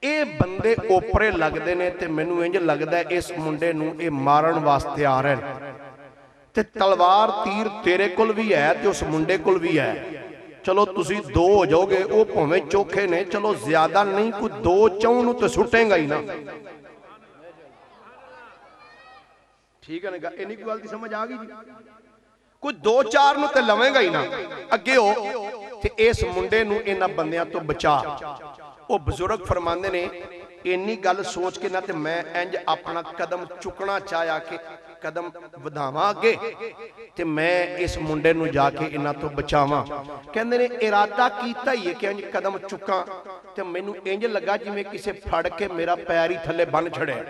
ਇਹ ਬੰਦੇ ਓਪਰੇ ਲੱਗਦੇ ਨੇ ਤੇ ਮੈਨੂੰ ਇੰਜ ਲੱਗਦਾ ਇਸ ਮੁੰਡੇ ਨੂੰ ਇਹ ਮਾਰਨ ਵਾਸਤੇ ਆ ਰਹੇ ਨੇ ਤੇ ਤਲਵਾਰ ਤੀਰ ਤੇਰੇ ਕੋਲ ਵੀ ਹੈ ਤੇ ਉਸ ਮੁੰਡੇ ਕੋਲ ਵੀ ਹੈ। ਚਲੋ ਤੁਸੀਂ ਦੋ ਹੋ ਜਾਓਗੇ, ਉਹ ਭਾਵੇਂ ਚੋਖੇ ਨੇ, ਚਲੋ ਜ਼ਿਆਦਾ ਨਹੀਂ, ਕੋਈ ਦੋ ਚੌਂ ਨੂੰ ਤੇ ਸੁੱਟੇਗਾ ਹੀ ਨਾ। ਠੀਕ ਹੈ ਨਾ, ਇੰਨੀ ਗੱਲ ਦੀ ਸਮਝ ਆ ਗਈ ਜੀ। ਕੋਈ ਦੋ ਚਾਰ ਨੂੰ ਤੇ ਲਵੇਂਗਾ ਹੀ ਨਾ। ਅੱਗੇ ਹੋ ਤੇ ਇਸ ਮੁੰਡੇ ਨੂੰ ਇਹਨਾਂ ਬੰਦਿਆਂ ਤੋਂ ਬਚਾ। ਉਹ ਬਜ਼ੁਰਗ ਫਰਮਾਉਂਦੇ ਨੇ ਇੰਨੀ ਗੱਲ ਸੋਚ ਕੇ ਨਾ ਤੇ ਮੈਂ ਇੰਜ ਆਪਣਾ ਕਦਮ ਚੁੱਕਣਾ ਚਾਹਿਆ ਕਿ ਕਦਮ ਵਧਾਵਾਂ ਅੱਗੇ ਤੇ ਮੈਂ ਇਸ ਮੁੰਡੇ ਨੂੰ ਜਾ ਕੇ ਇਹਨਾਂ ਤੋਂ ਬਚਾਵਾਂ। ਕਹਿੰਦੇ ਨੇ ਇਰਾਦਾ ਕੀਤਾ ਹੀ ਹੈ ਕਿ ਇੰਜ ਕਦਮ ਚੁੱਕਾਂ ਤੇ ਮੈਨੂੰ ਇੰਜ ਲੱਗਾ ਜਿਵੇਂ ਕਿਸੇ ਫੜ ਕੇ ਮੇਰਾ ਪੈਰ ਹੀ ਥੱਲੇ ਬੰਨ ਛੜਿਆ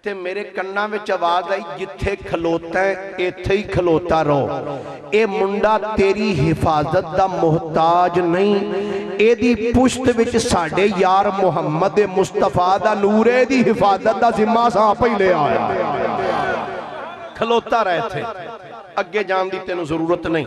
ਤੇ ਮੇਰੇ ਕੰਨਾਂ ਵਿੱਚ ਆਵਾਜ਼ ਆਈ, ਜਿੱਥੇ ਖਲੋਤਾ ਇੱਥੇ ਹੀ ਖਲੋਤਾ ਰਹੋ। ਇਹ ਮੁੰਡਾ ਤੇਰੀ ਹਿਫਾਜ਼ਤ ਦਾ ਮੁਹਤਾਜ ਨਹੀਂ, ਇਹਦੀ ਪੁਸ਼ਤ ਵਿੱਚ ਸਾਡੇ ਯਾਰ ਮੁਹੰਮਦ ਮੁਸਤਫਾ ਦਾ ਨੂਰ ਹੈ, ਇਹਦੀ ਹਿਫਾਜ਼ਤ ਦਾ ਜ਼ਿੰਮਾ ਸਾਂ ਆਪੇ ਹੀ ਲਿਆ ਆਇਆ। ਖਲੋਤਾ ਰਹਿ ਇੱਥੇ, ਅੱਗੇ ਜਾਣ ਦੀ ਤੈਨੂੰ ਜ਼ਰੂਰਤ ਨਹੀਂ।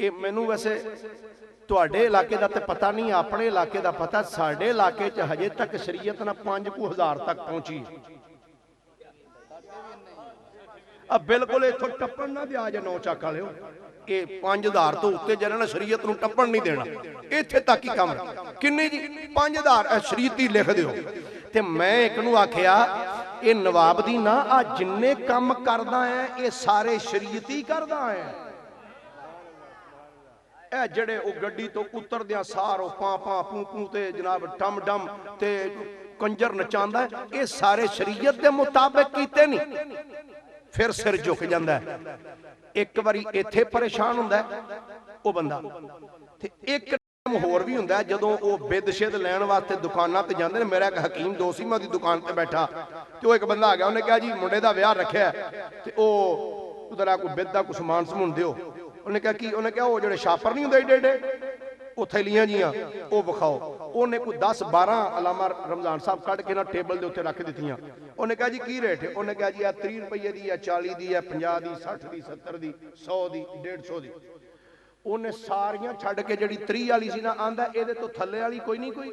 ਇਹ ਮੈਨੂੰ ਵੈਸੇ ਤੁਹਾਡੇ ਇਲਾਕੇ ਦਾ ਤੇ ਪਤਾ ਨਹੀਂ, ਆਪਣੇ ਇਲਾਕੇ ਦਾ ਪਤਾ। ਸਾਡੇ ਇਲਾਕੇ 'ਚ ਹਜੇ ਤੱਕ ਸ਼ਰੀਅਤ ਨਾ 5,000 ਤੱਕ ਪਹੁੰਚੀ। ਬਿਲਕੁਲ ਇੱਥੋਂ ਟੱਪਣ ਨਾ ਦਿਆ ਜੇ 9 ਚੱਕ ਵਾਲਿਓ, ਇਹ 5,000 ਤੋਂ ਉੱਤੇ ਜਿਹਨਾਂ ਨੇ ਸ਼ਰੀਅਤ ਨੂੰ ਟੱਪਣ ਨਹੀਂ ਦੇਣਾ, ਇੱਥੇ ਤੱਕ ਹੀ ਕੰਮ। ਕਿੰਨੀ ਜੀ? 5,000 ਸ਼ਰੀਅਤੀ ਲਿਖ ਦਿਓ। ਤੇ ਮੈਂ ਇੱਕ ਨੂੰ ਆਖਿਆ, ਇਹ ਨਵਾਬ ਦੀ ਨਾ ਆ ਜਿੰਨੇ ਕੰਮ ਕਰਦਾ ਹੈ ਇਹ ਸਾਰੇ ਸ਼ਰੀਅਤੀ ਕਰਦਾ ਹੈ। ਇਹ ਜਿਹੜੇ ਉਹ ਗੱਡੀ ਤੋਂ ਉਤਰਦਿਆਂ ਸਾਰ ਉਹ ਪਾਂ ਪਾਂ ਪੂੰ ਪੂੰ ਤੇ ਜਨਾਬ ਡਮ ਡਮ ਤੇ ਕੰਜਰ ਨਚਾਉਂਦਾ, ਇਹ ਸਾਰੇ ਸ਼ਰੀਅਤ ਦੇ ਮੁਤਾਬਿਕ ਕੀਤੇ ਨਹੀਂ। ਫਿਰ ਸਿਰ ਝੁਕ ਜਾਂਦਾ ਹੈ। ਇੱਕ ਵਾਰੀ ਇੱਥੇ ਪਰੇਸ਼ਾਨ ਹੁੰਦਾ ਉਹ ਬੰਦਾ, ਤੇ ਇੱਕ ਹੋਰ ਵੀ ਹੁੰਦਾ ਜਦੋਂ ਉਹ ਬਿੱਦ ਸ਼ਿੱਦ ਲੈਣ ਵਾਸਤੇ ਦੁਕਾਨਾਂ ਤੇ ਜਾਂਦੇ ਨੇ। ਮੇਰਾ ਇੱਕ ਹਕੀਮ ਦੋਸਤ ਸੀ, ਮੈਂ ਉਹਦੀ ਦੁਕਾਨ ਤੇ ਬੈਠਾ ਤੇ ਉਹ ਇੱਕ ਬੰਦਾ ਆ ਗਿਆ, ਉਹਨੇ ਕਿਹਾ ਜੀ ਮੁੰਡੇ ਦਾ ਵਿਆਹ ਰੱਖਿਆ ਤੇ ਉਹ ਉਧਰ ਕੋਈ ਬਿੱਦ ਦਾ ਕੋਈ ਸਮਾਨ ਸਮੂਨ ਦਿਓ। ਉਹਨੇ ਕਿਹਾ ਕੀ? ਉਹਨੇ ਕਿਹਾ ਉਹ ਜਿਹੜੇ ਛਾਪਰ ਨਹੀਂ ਹੁੰਦੇ ਏਡੇ ਏਡੇ ਉਹ ਥੈਲੀਆਂ ਜੀਆਂ ਉਹ ਵਿਖਾਓ। ਉਹਨੇ ਕੋਈ 10-12 ਅਲਾਮਾ ਰਮਜ਼ਾਨ ਸਾਹਿਬ ਕੱਢ ਕੇ ਨਾ ਟੇਬਲ ਦੇ ਉੱਤੇ ਰੱਖ ਦਿੱਤੀਆਂ। ਉਹਨੇ ਕਿਹਾ ਜੀ ਕੀ ਰੇਟ ਹੈ? ਉਹਨੇ ਕਿਹਾ ਜੀ ਆ 30 ਰੁਪਏ ਦੀ, ਆ 40 ਦੀ, ਆ 50 ਦੀ, 60 ਦੀ, 70 ਦੀ, 100 ਦੀ, 150 ਦੀ। ਉਹਨੇ ਸਾਰੀਆਂ ਛੱਡ ਕੇ ਜਿਹੜੀ 30 ਵਾਲੀ ਸੀ ਨਾ, ਆਂਦਾ ਇਹਦੇ ਤੋਂ ਥੱਲੇ ਵਾਲੀ ਕੋਈ ਨਹੀਂ ਕੋਈ।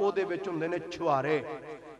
ਉਹਦੇ ਵਿੱਚ ਹੁੰਦੇ ਨੇ ਛੁਹਾਰੇ।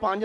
5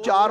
4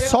100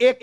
1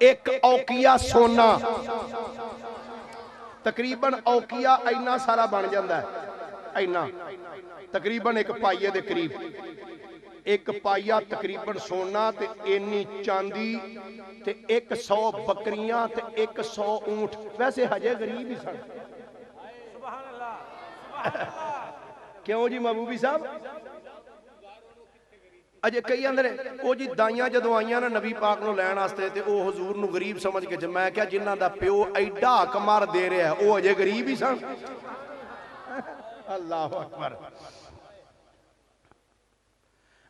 ایک اوکیا سونا تقریباً اوکیا اینا سارا بن جاندہ ہے اینا تقریباً ایک پائیے دے قریب ایک پائیا تقریباً سونا تے اینی چاندی تے 100 بکریاں تے 100 اونٹ ویسے ہجے غریب ہی سن کیوں جی محبوبی صاحب اجے کئی اندر او جی دائیاں جدو آئیاں نا نبی پاک نو لین آستے تے او حضور نو غریب سمجھ کے میں کیا جنہ دا پیو ایڈا کمار دے رہے ہیں او اجے غریب ہی سن اللہ اکبر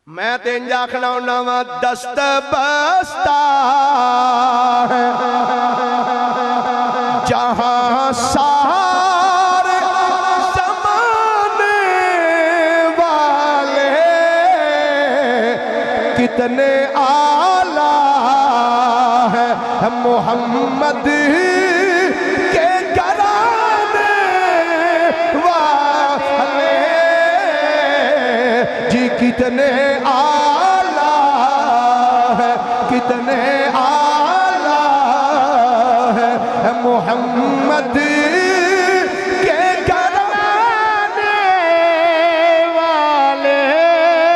میں تین جاکھنا ہونا دست بستہ جہاں سارے زمانے والے کتنے اعلیٰ ہیں محمد کے گھرانے والے جی کتنے اعلیٰ ہیں کتنے اعلیٰ ہیں محمد کے گھرانے والے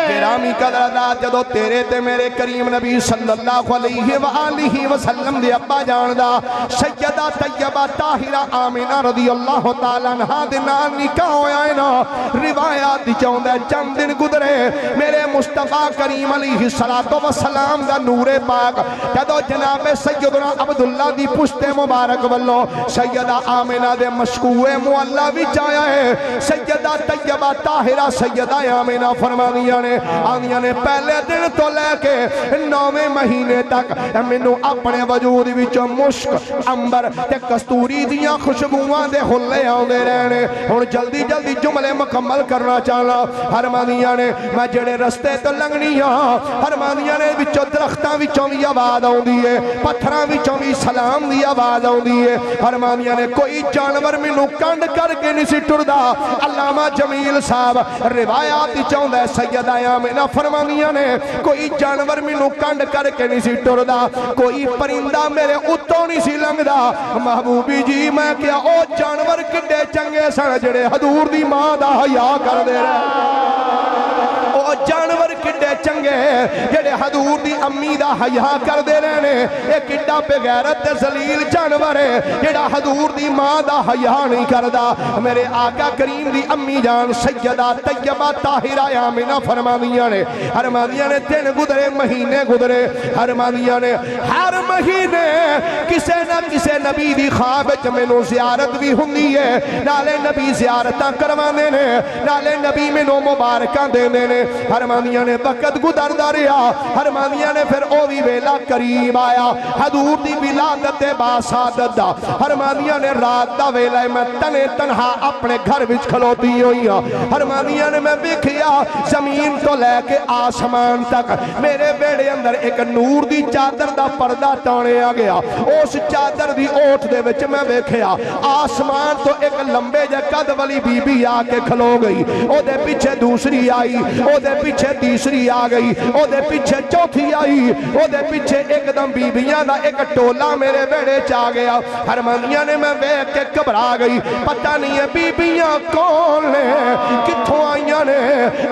گرامی قدردات جدو تیرے تے میرے کریم نبی صلی اللہ علیہ وآلہ وسلم دے ابا جاندہ سیدہ طیبہ طاہرہ آمینہ رضی اللہ تعالیٰ عنہ دے نال نکاح ہویا ہے نا روایات دی چاہندہ چند دن گزرے میرے مصطفیٰ کریم علیہ السلام دا نور پاک جدو جناب سیدنا عبداللہ دی پشت مبارک واللو سیدہ آمینہ دے مشکوے معلہ بھی چایا ہے سیدہ طیبہ طاہرہ سیدہ آمینہ فرما دیا نے آنیا نے پہلے دن تو لے کے 9ویں مہینے تک منو اپنے وجود وچوں مشک امبر تے کستوری دیاں خوشبوواں دے ہلے آندے رہنے اور جلدی جلدی جملے مکمل کرنا چاہنا حرمانیاں نے میں جڑے رستے تو لنگنیاں حرمانیاں نے وچوں درختاں وچوں بھی آواز آوندی ہے پتھراں وچوں بھی سلام دی آواز آوندی ہے حرمانیاں نے کوئی جانور منو کنڈ کر کے نہیں سی ٹردا علامہ جمیل صاحب روایات چاہندا ہے سیدہ آمینہ فرمانیاں نے کوئی جانور منو کنڈ کر کے نہیں سی ٹردا کوئی پرندہ میرے اتوں نہیں سی لنگدا محبوبی جی میں کیا او جانور کڈے چنگے سن جڑے حضور دی ماں دا حیا کر دے رہے او جانور کڈے چنگے جڑے حضور دی امی دا حیا کر دے رہے اے کڈا بے غیرت ذلیل جانور ہے جڑا حضور دی ماں دا حیا نہیں کردا میرے آقا کریم دی امی جان سیدہ طیبہ طاہرہ آمینہ فرمانیاں نے حرمانیاں نے دن گزرے مہینے گزرے حرمانیاں نے ہر مہینے کسے نہ کسے نبی دی خواب مینوں زیارت بھی ہوندی ہے نالے نبی زیارتاں کروانے نے نالے نبی مینوں مبارکاں دینے نے حرمانیاں نے وقت گزردا رہیا حرمانیاں نے پھر او بھی ویلا قریب آیا حضور دی ولادت باسعادت دا حرمانیاں نے رات دا ویلا میں تنے تنہا اپنے گھر وچ کھلوتی ہوئی حرمانیاں نے میں ویکھیا زمین تو لے کے آسمان تک میرے بیڑے اندر ایک نور دی چادر دا پردہ ٹانیا گیا اس چادر دی اوٹ دے وچ میں ویکھیا آسمان تو ایک لمبے جے قد والی بی بی آ کے کھلو گئی او دے پیچھے دوسری آئی او دے پیچھے تیسری آ گئی او دے پیچھے چوتھی آئی او دے پیچھے ایک دم بیبیاں دا ایک ٹولا میرے بیڑے چا گیا حرمانیاں نے میں ویکھ کے گھبرا گئی پتہ نہیں ہے بیبیاں کون نے کتھوں آئیاں نے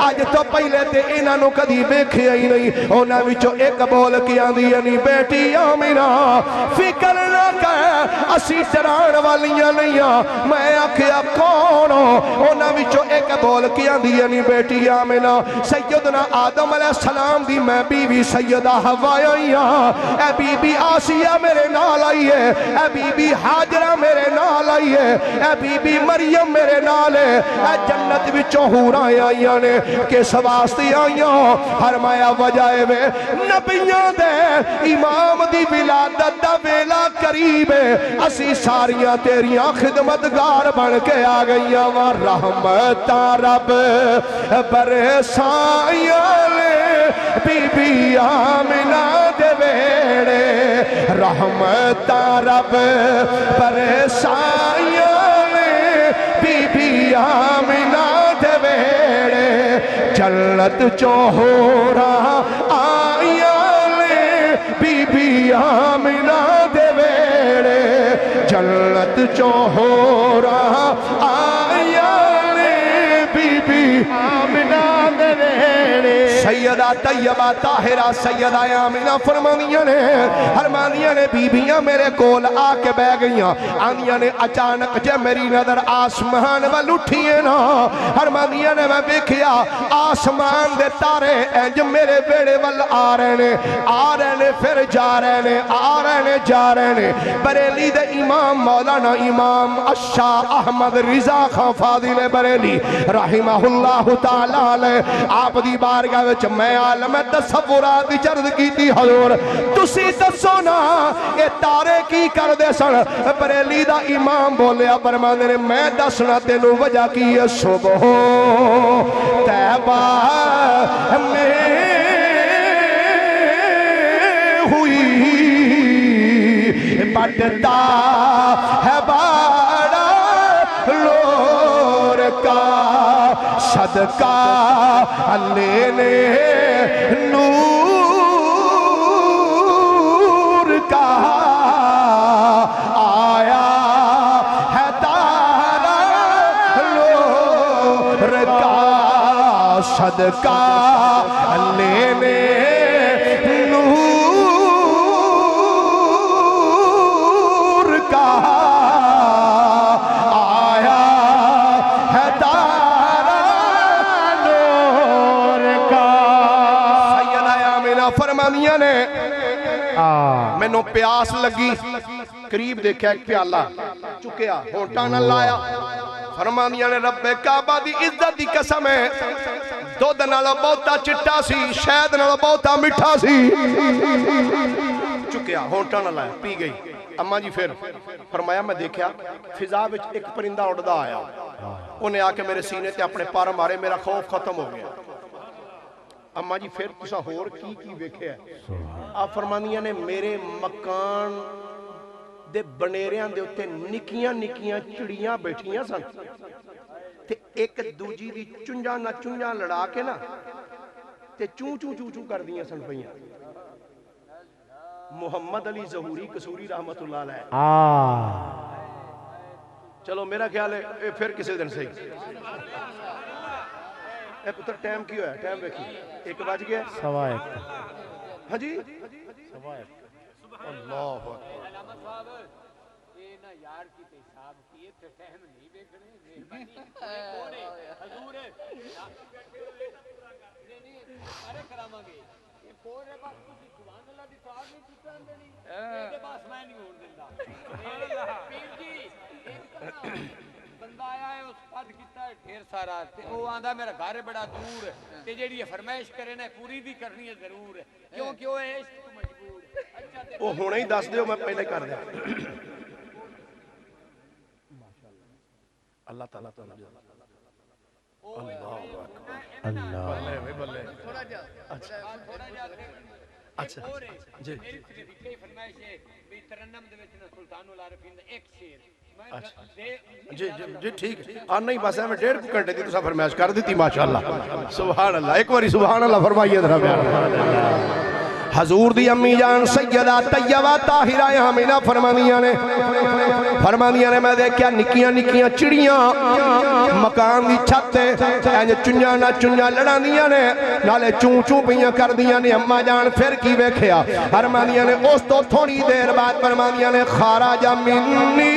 آج تو پہلے تے انہاں نو کدی ویکھیا ہی نہیں انہاں وچوں ایک بول کے آندی نہیں بیٹی آمینہ فکر نہ کر اسی ڈران والیاں نہیں میں آکھیا کون انہاں وچوں ایک بول کے آندی نہیں بیٹی آمینہ سیدنا آدم علیہ السلام دی میں بیوی سیدہ حوا آئی اے بی بی آسیہ میرے نال آئی ہے اے بی بی حاجرہ میرے نال آئی ہے اے بی بی مریم میرے نال ہے اے جنت وچوں حوراں آئیاں نے کس واسطے آئیاں فرمایا وجہ وے نبیاں دے امام دی ولادت دا ویلا قریب ہے اسی ساریاں تیریاں خدمتگار بن کے آ گئیاں و رحمتاں رب برسائیاں لے بی بی آمینہ دے ویڑے رحمتاں رب برسائیاں لے بی بی آمینہ دے ویڑے جنت چو ہو رہا آئیاں لے بی بی آمینہ جنت چو ہو رہا آیا نے بی بی آمنہ دے ویڑے سیدہ طیبہ طاہرہ سیدہ آمنہ فرمانیاں نے فرمانیاں نے بیبیاں میرے کول آ کے بہ گئیاں آنیاں نے اچانک جے میری نظر آسمان وال اٹھیے نا فرمانیاں نے میں دیکھیا آسمان دے تارے انج میرے بیڑے وال آ رہے نے پھر جا رہے نے آ رہے نے جا رہے نے بریلی دے امام مولانا امام الشاہ احمد رضا خان فاضل بریلی رحمہ اللہ تعالی آپ دی بارگاہ وچ میں عالم تصورات دی چرد کی تھی حضور تسی دسو نا اے تارے کی کر دے سن بریلی دا امام بولیا فرماندے نے میں دسنا تینوں وجہ کی ہے صبح طیبہ میں ہوئی بٹتا ہے بارا لور کا صدقہ لینے نور کا آیا ہے تارا لور کا صدقہ لینے فرمانیاں نے میں نو پیاس لگی قریب دیکھا ایک پیالہ چکیا ہونٹا نہ لایا فرمانیاں نے رب کعبہ دی عزت دی قسم ہے دودھ نالو بہتا چٹا سی شہد نالو بہتا مٹھا سی چکیا ہونٹا نہ لایا پی گئی اماں جی پھر فرمایا میں دیکھا فضا وچ ایک پرندہ اڑدا آیا انہیں آ کے میرے سینے تے اپنے پار مارے میرا خوف ختم ہو گیا اماں جی پھر کسا ہور کی ویکھے ہے آپ فرمانیاں نے میرے مکان دے بنیریاں دے اتے نکیاں نکیاں چڑیاں بیٹھیاں سن تے ایک دوجی دی چنجا نہ چنجا لڑا کے نا تے چون چون چون چون کر دیاں سن پئیاں محمد علی ظہوری قصوری رحمت اللہ علیہ چلو میرا خیال ہے پھر کسی دن صحیح اے پتر ٹائم کی ہویا ٹائم بیکی ایک باج گیا سوا ایک ہاں جی سوا ایک اللہ علامت صاحب یہ نا یار کی حساب کیے پھر ٹائم نہیں بیکنے حضور ارے کراما گے یہ پورے بات کسی سبحان اللہ دی سوال نہیں کیتا اندے نہیں یہ بات میں نہیں ہون دندا پیر جی بندہ آیا ہے اس پد کیتا ہے ڈھیر سارا تے وہ آندا میرا گھر بڑا دور تے جیڑی فرمائش کرے نا پوری بھی کرنی ہے ضرور کیونکہ وہ ہے عشق تو مجبور اچھا تے وہ ہونے ہی دس دیو میں پہلے کر دیا اللہ تعالیٰ تو اللہ بلے بلے تھوڑا جا اچھا جی میری فرمائش ہے بھی ترنم دے وچ نا سلطان العارفین دا ایک شعر جی ٹھیک آن نہیں بس ہے میں 1.5 گھنٹے دی تسا فرمائش کر دیتی ماشاءاللہ سبحان اللہ ایک باری سبحان اللہ فرمائیے ذرا بیان حضور دی امی جان سیدہ طیبہ طاہرہ آمنہ فرمانیاں نے میں دیکھیا نکیاں نکیاں چڑیاں مکان دی چھت انج چنجا نہ چنجا لڑاندیاں نے نالے چون چون پئیاں کردیاں نے اما جان پھر کی ویکھیا فرمانیاں نے اس تو تھوڑی دیر بعد فرمانیاں نے خارج منی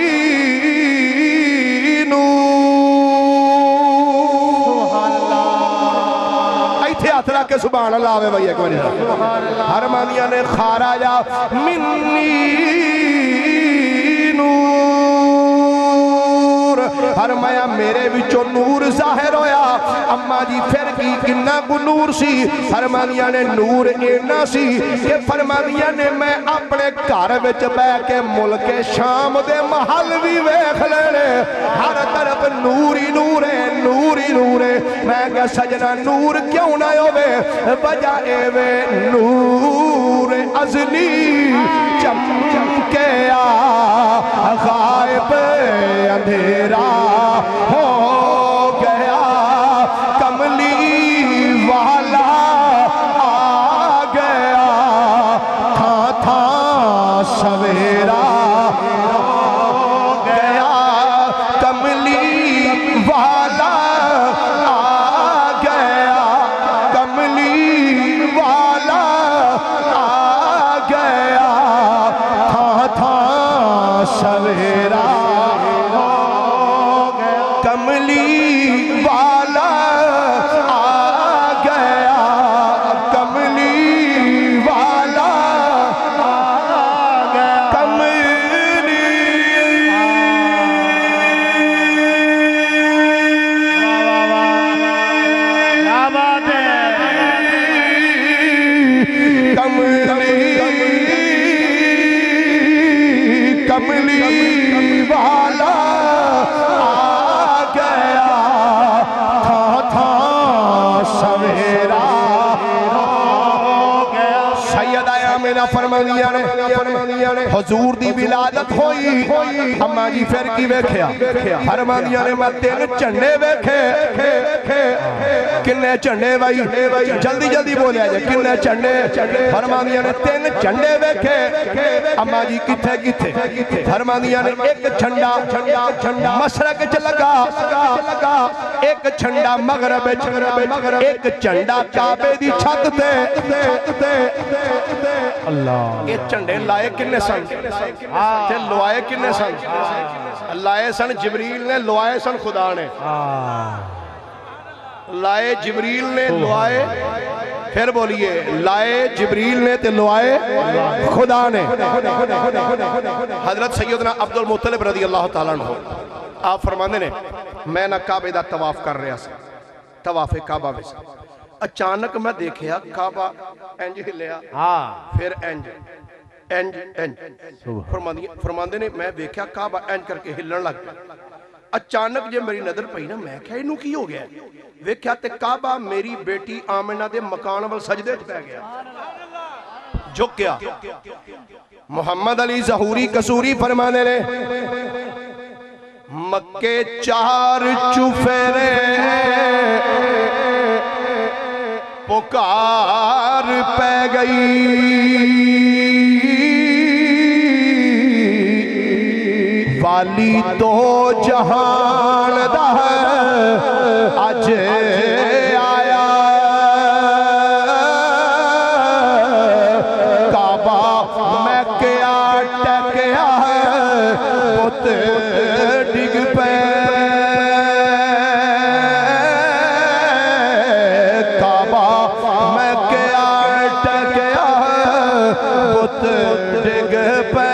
ہاتھ رکھ کے سبحان اللہ آوے بھائی ایک باری حرمانیہ نے خارجہ منی نور فرمایا میرے وچوں نور ظاہر ہویا اما جی پھر کی کنا کو نور سی فرمانیہ نے نور اینا سی کہ فرمانیہ نے میں اپنے گھر وچ بے کے ملک شام دے محل بھی ویکھ لینے ہر طرف نوری نور ہے نوری نور ہے میں کہ سجنا نور کیوں نہ ہوئے وجہ اے نور ازلی چمکے غائب اندھیرا ہو گیا کملی والا آ گیا تھا تھا سویرا کملی والا آ گیا تھا تھا سویرا ہو گیا سیدہ آمنہ فرمانیاں نے حضور دی ولادت ہوئی اماں جی پھر کی ویکھیا فرمانیاں نے میں 3 جھنڈے ویکھے کنے جھنڈے بھائی جلدی جلدی بولیا جائے کنے جھنڈے فرمانیاں نے 3 جھنڈے ویکھے اماں جی کتھے فرمانیاں نے ایک جھنڈا مشرق چ لگا ایک جھنڈا مغرب ایک جھنڈا کعبے دی چھت تے اللہ یہ جھنڈے لائے کنے سن تے لوائے کنے سن لائے سن جبریل نے لوائے سن خدا نے لائے جبریل نے لوائے پھر بولیے لائے جبریل نے تے لوائے خدا نے حضرت سیدنا عبد المطلب رضی اللہ تعالیٰ عنہ آپ فرماندے نے میں نہ کعبے دا طواف کر رہا سا طواف کعبہ میں سا اچانک میں دیکھیا کعبہ انج ہلیا پھر انج فرماندے نے میں دیکھیا کعبہ انج کر کے ہلن لگ گیا اچانک جے میری نظر پئی نا میں کہا انہوں کی ہو گیا ویکھیا تے کعبہ میری بیٹی آمنہ دے مکان وال سجدے پہ گیا جھک گیا محمد علی ظہوری قصوری فرمانے نے مکے 4 چوفیرے پکار پہ گئی والی تو جہان دا اج آیا کعبہ میں کیا ٹکیا پت ڈگ پہ کعبہ میں کیا ٹکیا پت ڈگ پہ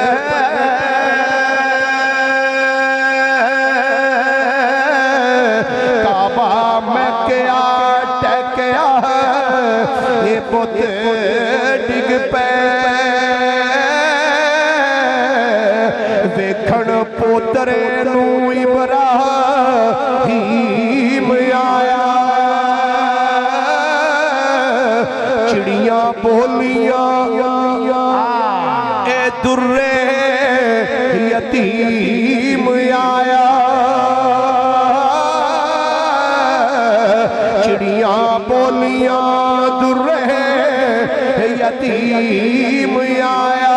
پت ڈگ پہ ویکھن پوترے نو ابراہیم آیا چڑیاں بولیاں اے درے یتیم آیا چڑیاں بولیاں یتیم آیا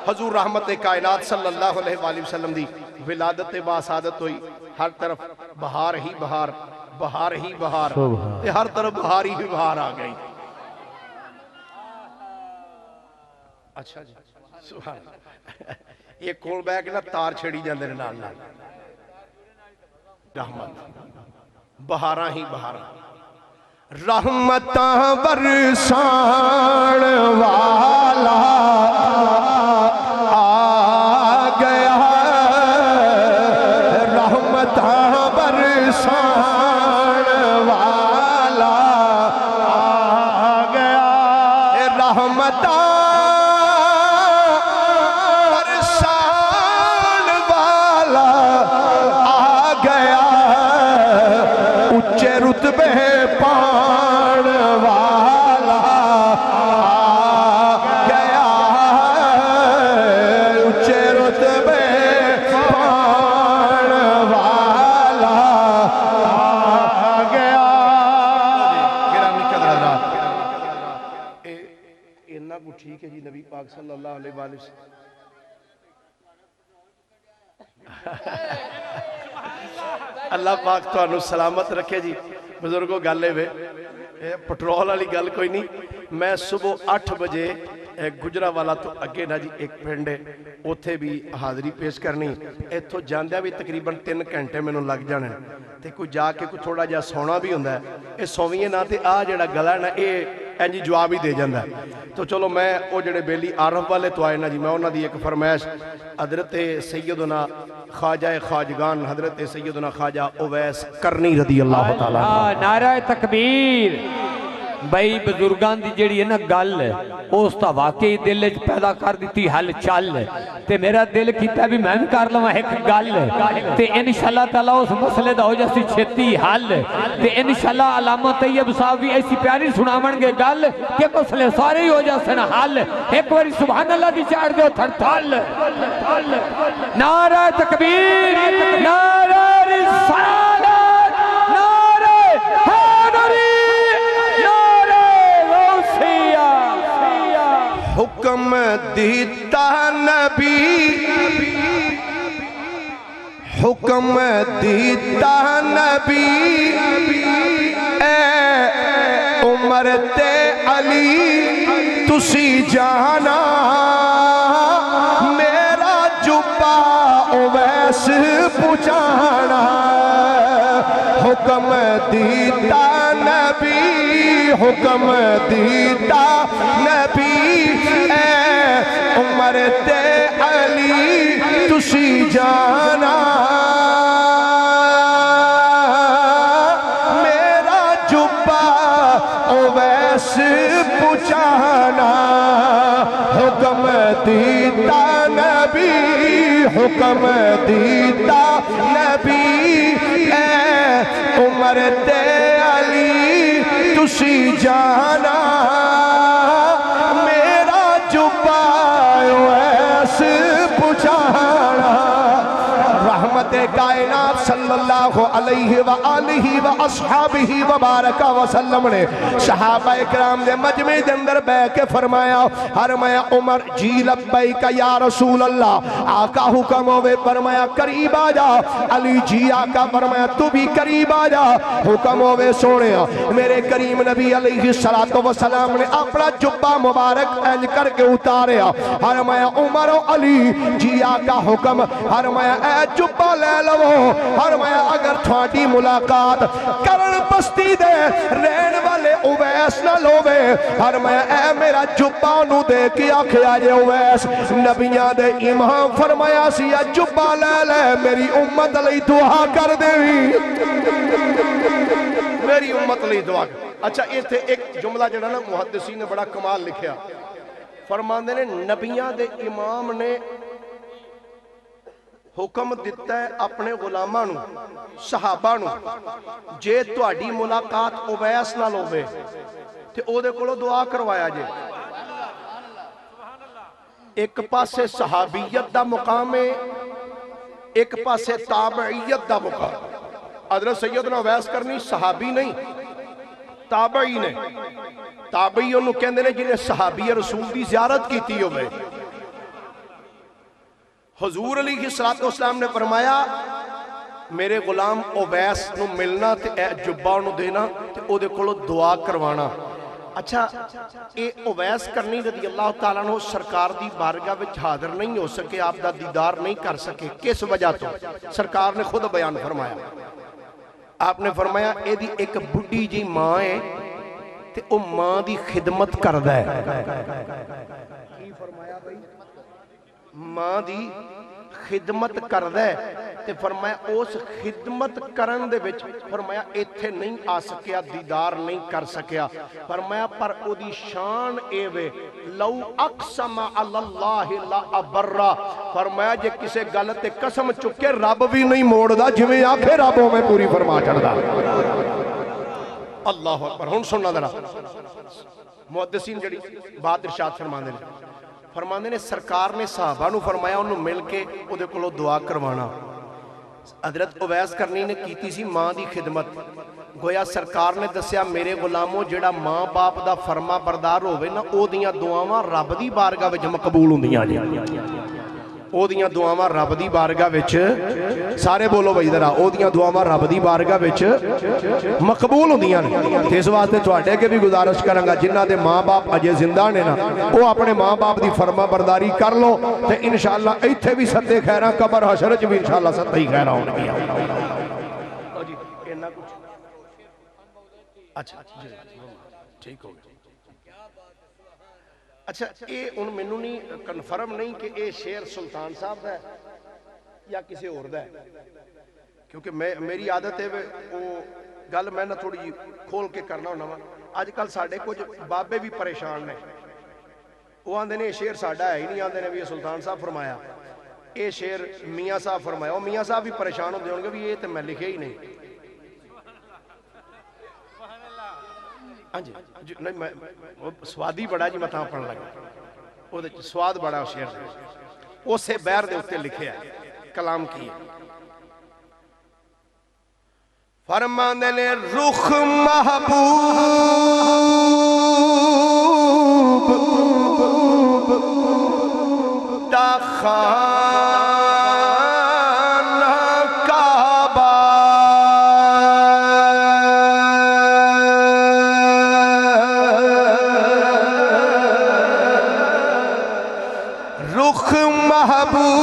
حضور رحمت کائنات صلی اللہ علیہ وآلہ وسلم دی ولادت باسعادت ہوئی ہر طرف بہار ہی بہار بہار ہی بہار ہر طرف بہار ہی بہار آ گئی اچھا جی سبحان یہ کول بیک نا تار چھڑی جاندے نے نال نال رحمت بہاراں ہی بہاراں رحمتاں برسان والا آ گیا رحمتاں برسان والا آ گیا رحمتاں برسان والا آ گیا اچھے رتبے پان والا آ گیا اچھے رتبے پان والا آ گیا گرامی قدر حضرات انہا کو ٹھیک ہے جی نبی پاک صلی اللہ علیہ وآلہ وسلم اللہ پاک تو انہوں سلامت رکھے جی بزرگوں گالے وے پٹرول والی گل کوئی نہیں میں صبح 8 بجے گجرہ والا تو اگے نا جی ایک پنڈے اوتھے بھی حاضری پیش کرنی ایتھو جاندیا بھی تقریباً 3 گھنٹے میں نوں لگ جانے تے کوئی جا کے کوئی تھوڑا جا سونا بھی ہوندہ ہے اے سوویے نا تے جڑا گلا ہے نا اے جی جواب ہی دے جاندہ ہے. تو چلو میں وہ جڑے بیلی عارف والے تو آئے نا جی میں انہاں دی ایک فرمائش حضرت سیدنا خواجہ خواجگان حضرت سیدنا خواجہ اویس کرنی رضی اللہ تعالیٰ عنہ. نعرہ تکبیر. بھائی بزرگان دی جڑی ہے نا گل اس تا واقعی دل وچ پیدا کر دیتی حل چل تے میرا دل کیتا بھی میں کر لواں ایک گل تے انشاءاللہ تعالی اس مسئلے دا ہو جاسی چھتی حل تے انشاءاللہ علامہ طیب صاحب بھی ایسی پیاری سناون گے گل کہ مسئلے سارے ہی ہو جاسے نا حل. ایک باری سبحان اللہ دی چاڑ دیو تھڑ تھل. نعرہ تکبیر نعرہ رسالت نعرہ حیدری حکم دیتا نبی حکم دیتا نبی اے عمر تے علی تسی جانا میرا جبا اویس پچانا. حکم دیتا نبی حکم دیتا نبی اے عمر تے علی تسی جانا میرا جبا اویس پچانا. حکم دیتا نبی حکم دیتا نبی اے عمر تے علی تسی جانا میرا جبا اویس پچانا. رحمت کائنات صلی اللہ علیہ وآلہ واصحابہ وبارک وسلم نے صحابہ اکرام دے مجمع دے اندر بے کے فرمایا فرمایا عمر جی لبیک یا رسول اللہ. آقا حکم ہوئے فرمایا قریب آجا. علی جی آقا فرمایا تو بھی قریب آجا. حکم ہوئے سونے میرے کریم نبی علیہ السلام نے اپنا جبہ مبارک انج کر کے اتاریا. فرمایا عمر و علی جی آقا حکم فرمایا اے جبہ لے لو. فرمایا اگر تھوڑی ملاقات کرن بستی دے رہن والے اویس نہ لوے. فرمایا اے میرا جبہ نو دے کے آکھیا جے اویس نبیاں دے امام فرمایا سیا جبہ لے لے میری امت علی دعا کر دے میری امت علی دعا کر. اچھا یہ تھے ایک جملہ جڑا نا محدثین نے بڑا کمال لکھیا فرماندے نے نبیاں دے امام نے حکم دیتا ہے اپنے غلاماں نو صحابہ نو جے تواڈی ملاقات اویس نہ لوے تے او دے کولو دعا کروایا جے. ایک پاسے صحابیت دا مقام ہے ایک پاسے تابعیت دا مقام. حضرت سیدنا اویس کرنی صحابی نہیں تابعی نے. تابعی انہوں کہندے نے جنہیں صحابی رسول دی زیارت کیتی ہوئے. حضور علیہ السلام نے فرمایا میرے غلام اویس نو ملنا تے اے جبہ نو دینا تے او دے کولو دعا کروانا. اچھا اے اویس کرنی رضی اللہ تعالیٰ عنہ سرکار دی بارگاہ وچ حاضر نہیں ہو سکے آپ دا دیدار نہیں کر سکے. کس وجہ تو سرکار نے خود بیان فرمایا. آپ نے فرمایا اے دی ایک بڑی جی ماں ہے تے او ماں دی خدمت کردہ ہے. کی فرمایا بھائی ماں دی خدمت کردہ ہے تے فرمایا اس خدمت کرن دے وچ فرمایا ایتھے نہیں آ سکیا دیدار نہیں کر سکیا. فرمایا پر او دی شان اے وے لو اقسم علی اللہ لا ابرا. فرمایا جے کسے گل تے قسم چکے رب بھی نہیں موڑ دا جویں آکھے رب میں پوری فرما چھڑدا. اللہ اکبر. ہن سننا ذرا محدثین جڑی بات ارشاد فرماندے نے سرکار نے صحابہ نو فرمایا انہوں مل کے او دے کولو دعا کروانا. حضرت اویس کرنی نے کیتی سی ماں دی خدمت. گویا سرکار نے دسیا میرے غلاموں جڑا ماں باپ دا فرما بردار ہوئے نا او دیاں دعاواں رب دی بارگاہ وچ مقبول ہوندیاں نے. او دیاں دعاواں رب دی بارگاہ وچ سارے بولو بھائی ذرا او دیاں دعاواں رب دی بارگاہ وچ مقبول ہوندیاں نے. اس واسطے تواڈے کے بھی گزارش کراں گا جنہاں دے ماں باپ اجے زندہ نے نا او اپنے ماں باپ دی فرما برداری کر لو تے انشاءاللہ ایتھے بھی صدے خیراں قبر حشر وچ بھی انشاءاللہ صدے ہی خیراں ہون گیاں. جی اینا کچھ اچھا ٹھیک ہو گیا. اچھا یہ ہوں مینوں نہیں کنفرم نہیں کہ یہ شعر سلطان صاحب دا ہے یا کسی اور دا ہے، کیونکہ میری عادت ہے وہ گل میں نہ تھوڑی جی کھول کے کرنا ہونا وا. اج کل ساڈے کچھ بابے بھی پریشان نے، وہ آندے نے یہ شعر ساڈا ہے ہی نہیں، آندے نے بھی یہ سلطان صاحب فرمایا، یہ شعر میاں صاحب فرمایا. وہ میاں صاحب بھی پریشان ہوتے ہوں گے بھی یہ تو میں لکھے ہی نہیں. ہاں جی نہیں میں سوادی بڑا جی میں تاں پڑھن لگا، وہ سواد بڑا شعر اسے بیر دے اتنے لکھے ہے کلام کی. فرماندے نے رخ محبوب دا خانہ کعبہ، رخ محبوب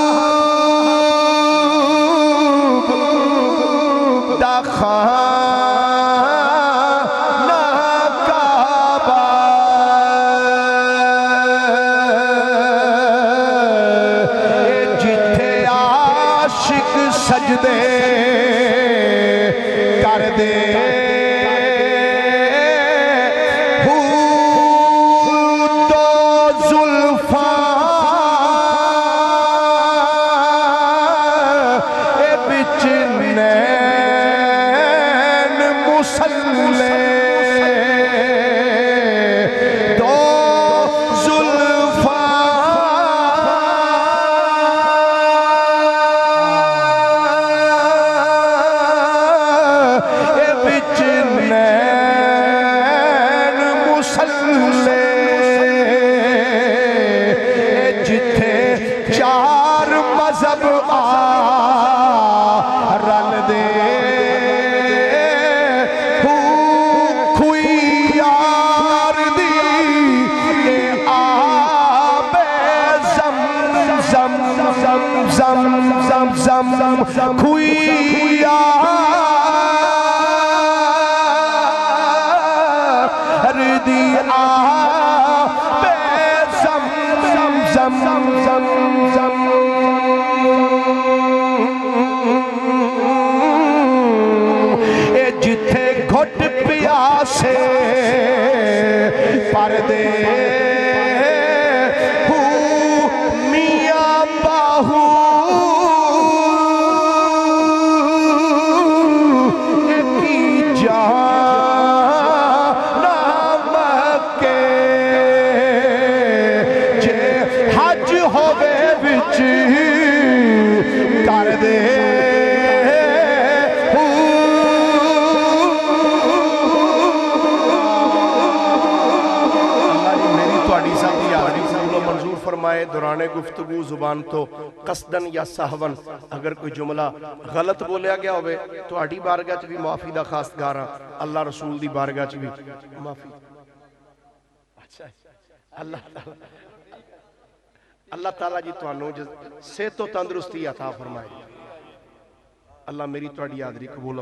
دا خانہ کعبہ، جتھے عاشق سجدے کر دے جتھے گھٹ پیاسے پردے میاں باہو کی جان مکے جے حج ہوے وچ کر دے فرمائے دوران گفتگو زبان تو قصدن یا سہون اگر کوئی جملہ غلط بولیا گیا ہوئے تو اڈی بارگاہ چ بھی معافی دا خواستگار ہاں، اللہ رسول دی بارگاہ چ بھی معافی. اللہ تعالیٰ جی تانوں صحت و تندرستی عطا فرمائے. اللہ میری تہاڈی حاضری قبول